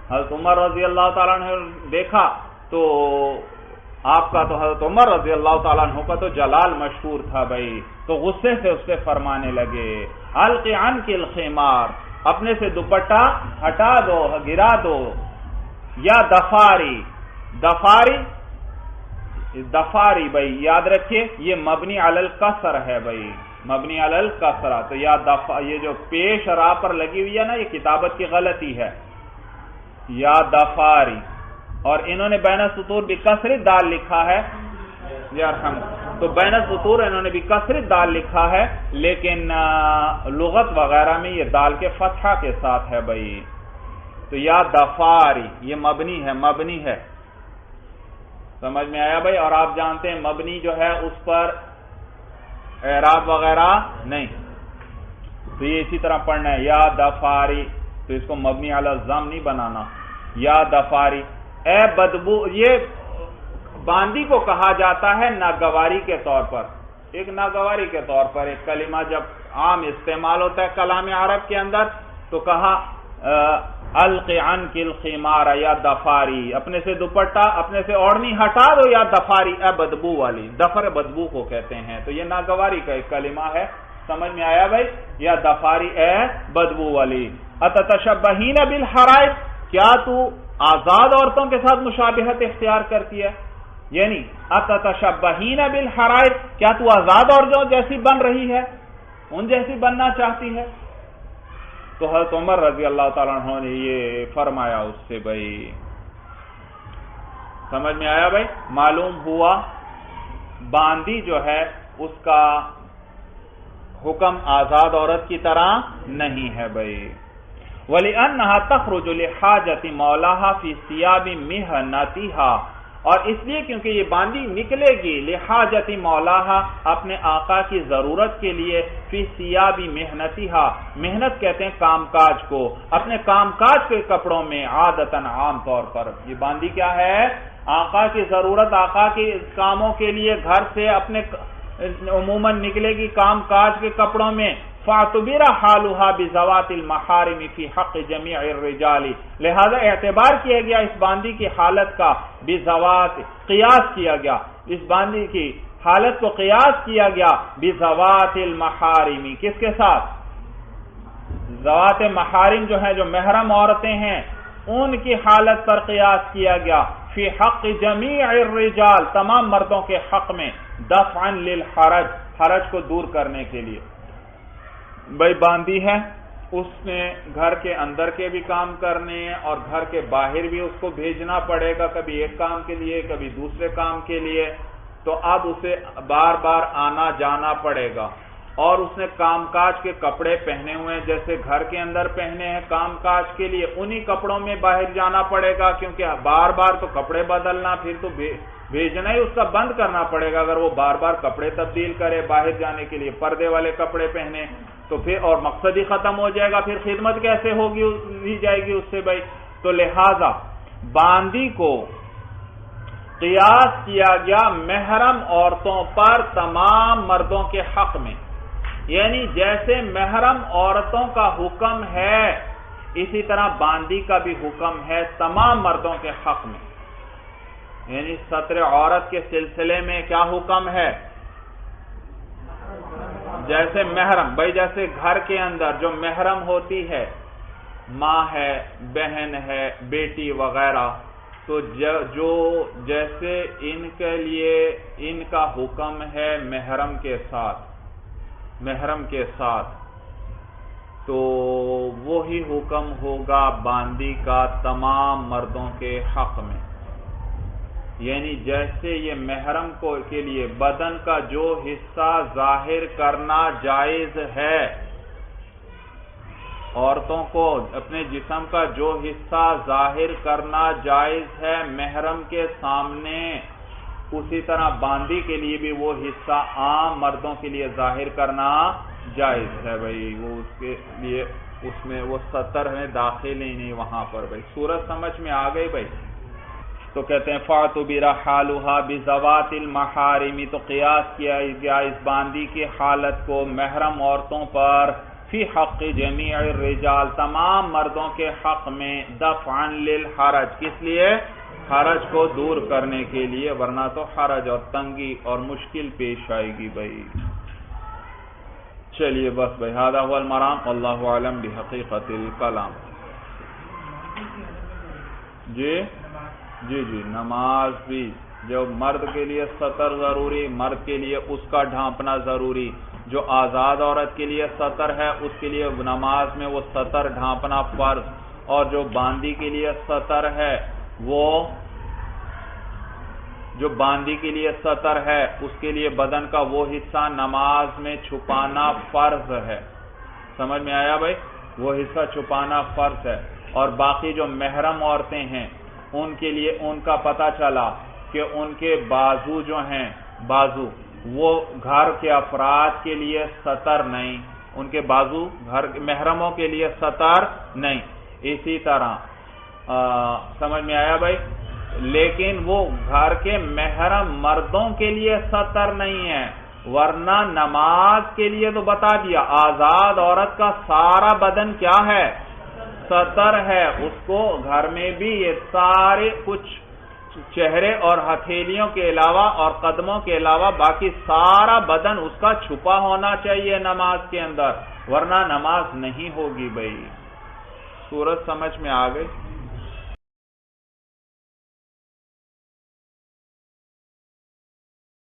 حضرت عمر رضی اللہ تعالیٰ عنہ نے دیکھا تو آپ کا تو حضرت عمر رضی اللہ تعالیٰ عنہ کا تو جلال مشہور تھا بھائی، تو غصے سے اس سے فرمانے لگے القی عنک الخمار، اپنے سے دوپٹہ ہٹا دو، گرا دو. یا دفاری، دفاری بھائی یاد رکھیے یہ مبنی علی الکسر ہے بھائی، مبنی علی الکسر. تو یا یہ جو پیش را پر لگی ہوئی ہے نا، یہ کتابت کی غلطی ہے. یا دفاری، اور انہوں نے بین السطور بھی کسر دال لکھا ہے، تو بین السطور انہوں نے بھی کسر دال لکھا ہے، لیکن لغت وغیرہ میں یہ دال کے فتحہ کے ساتھ ہے بھائی. تو یا دفاری یہ مبنی ہے، سمجھ میں آیا بھائی؟ اور آپ جانتے ہیں مبنی جو ہے اس پر اعراب وغیرہ نہیں، تو یہ اسی طرح پڑھنا ہے یا دفاری، تو اس کو مبنی علی الضم نہیں بنانا. یا دفاری اے بدبو، یہ باندی کو کہا جاتا ہے ناگواری کے طور پر. ایک ناگواری کے طور پر ایک کلمہ جب عام استعمال ہوتا ہے کلام عرب کے اندر تو کہا القی عنک الخمار یا دفاری، اپنے سے دوپٹہ اپنے سے اوڑھنی ہٹا دو، یا دفاری اے بدبو والی، دفر بدبو کو کہتے ہیں. تو یہ ناگواری کا ایک کلمہ ہے، سمجھ میں آیا بھائی؟ یا دفاری اے بدبو والی. اتتشبہین بالحرائر، کیا تو آزاد عورتوں کے ساتھ مشابہت اختیار کرتی ہے؟ یعنی اتتشبہین بالحرائر، کیا تو آزاد عورتوں جیسی بن رہی ہے، ان جیسی بننا چاہتی ہے؟ تو حضرت عمر رضی اللہ تعالیٰ عنہ نے یہ فرمایا اس سے بھائی. سمجھ میں آیا بھائی؟ معلوم ہوا باندی جو ہے اس کا حکم آزاد عورت کی طرح نہیں ہے بھائی. وَلِأَنَّهَا تَخْرُجُ لِحَاجَةِ مَوْلَاهَا فِي ثِيَابِ مِهْنَتِهَا، اور اس لیے کیونکہ یہ باندی نکلے گی لحاجت مولاہا اپنے آقا کی ضرورت کے لیے، فی ثیابی محنتیہا، محنت کہتے ہیں کام کاج کو، اپنے کام کاج کے کپڑوں میں، عادتاً عام طور پر یہ باندی کیا ہے؟ آقا کی ضرورت، آقا کے کاموں کے لیے گھر سے اپنے عموماً نکلے گی کام کاج کے کپڑوں میں۔ فاعتبر حالها بذوات المحارم فی حق جمیع الرجال، لہذا اعتبار کیا گیا اس باندی کی حالت کا، بذوات قیاس کیا گیا، اس باندی کی حالت کو قیاس کیا گیا بذوات المحارم، کس کے ساتھ؟ ذوات محارم جو ہیں، جو محرم عورتیں ہیں، ان کی حالت پر قیاس کیا گیا، فی حق جمیع الرجال، تمام مردوں کے حق میں، دفعا للحرج، حرج کو دور کرنے کے لیے۔ بھائی باندی ہے، اس نے گھر کے اندر کے بھی کام کرنے ہیں اور گھر کے باہر بھی اس کو بھیجنا پڑے گا، کبھی ایک کام کے لیے کبھی دوسرے کام کے لیے، تو اب اسے بار بار آنا جانا پڑے گا، اور اس نے کام کاج کے کپڑے پہنے ہوئے ہیں، جیسے گھر کے اندر پہنے ہیں کام کاج کے لیے، انہی کپڑوں میں باہر جانا پڑے گا، کیونکہ بار بار تو کپڑے بدلنا، پھر تو بھیجنا ہی اس کا بند کرنا پڑے گا۔ اگر وہ بار بار کپڑے تبدیل کرے، باہر جانے کے لیے پردے والے کپڑے پہنے، تو پھر اور مقصد ہی ختم ہو جائے گا، پھر خدمت کیسے ہوگی لی جائے گی اس سے بھائی؟ تو لہذا باندی کو قیاس کیا گیا محرم عورتوں پر تمام مردوں کے حق میں، یعنی جیسے محرم عورتوں کا حکم ہے اسی طرح باندی کا بھی حکم ہے تمام مردوں کے حق میں۔ یعنی ستر عورت کے سلسلے میں کیا حکم ہے؟ جیسے محرم، بھائی جیسے گھر کے اندر جو محرم ہوتی ہے، ماں ہے، بہن ہے، بیٹی وغیرہ، تو جو جیسے ان کے لیے ان کا حکم ہے محرم کے ساتھ، تو وہی حکم ہوگا باندی کا تمام مردوں کے حق میں۔ یعنی جیسے یہ محرم کے لیے بدن کا جو حصہ ظاہر کرنا جائز ہے، عورتوں کو اپنے جسم کا جو حصہ ظاہر کرنا جائز ہے محرم کے سامنے، اسی طرح باندی کے لیے بھی وہ حصہ عام مردوں کے لیے ظاہر کرنا جائز ہے بھائی، وہ اس کے لیے اس میں وہ ستر میں داخل ہی نہیں وہاں پر بھائی۔ صورت سمجھ میں آ گئی بھائی؟ تو کہتے ہیں فَاعْتُبِرَ حَالُهَا بِذَوَاتِ الْمَحَارِمِ، تو قیاس کیا گیا اس باندی کی حالت کو محرم عورتوں پر، فی حق جمیع الرجال، تمام مردوں کے حق میں، دفعا للحرج، کس لیے؟ حرج کو دور کرنے کے لیے، ورنہ تو حرج اور تنگی اور مشکل پیش آئے گی بھائی۔ چلیے بس بھائی، ھذا ھو المرام، واللہ اعلم بحقیقت الکلام۔ جی نماز بھی، جو مرد کے لیے سطر ضروری، مرد کے لیے اس کا ڈھانپنا ضروری، جو آزاد عورت کے لیے سطر ہے اس کے لیے نماز میں وہ سطر ڈھانپنا فرض، اور جو باندی کے لیے سطر ہے، وہ جو باندی کے لیے سطر ہے اس کے لیے بدن کا وہ حصہ نماز میں چھپانا فرض ہے۔ سمجھ میں آیا بھائی؟ وہ حصہ چھپانا فرض ہے۔ اور باقی جو محرم عورتیں ہیں ان کے لیے ان کا پتہ چلا کہ ان کے بازو جو ہیں، بازو وہ گھر کے افراد کے لیے سطر نہیں، ان کے بازو گھر محرموں کے لیے سطر نہیں۔ اسی طرح سمجھ میں آیا بھائی؟ لیکن وہ گھر کے محرم مردوں کے لیے سطر نہیں ہے، ورنہ نماز کے لیے تو بتا دیا آزاد عورت کا سارا بدن کیا ہے؟ سطر ہے، اس کو گھر میں بھی یہ سارے کچھ چہرے اور ہتھیلیوں کے علاوہ اور قدموں کے علاوہ باقی سارا بدن اس کا چھپا ہونا چاہیے نماز کے اندر، ورنہ نماز نہیں ہوگی بھائی۔ صورت سمجھ میں آ گئی؟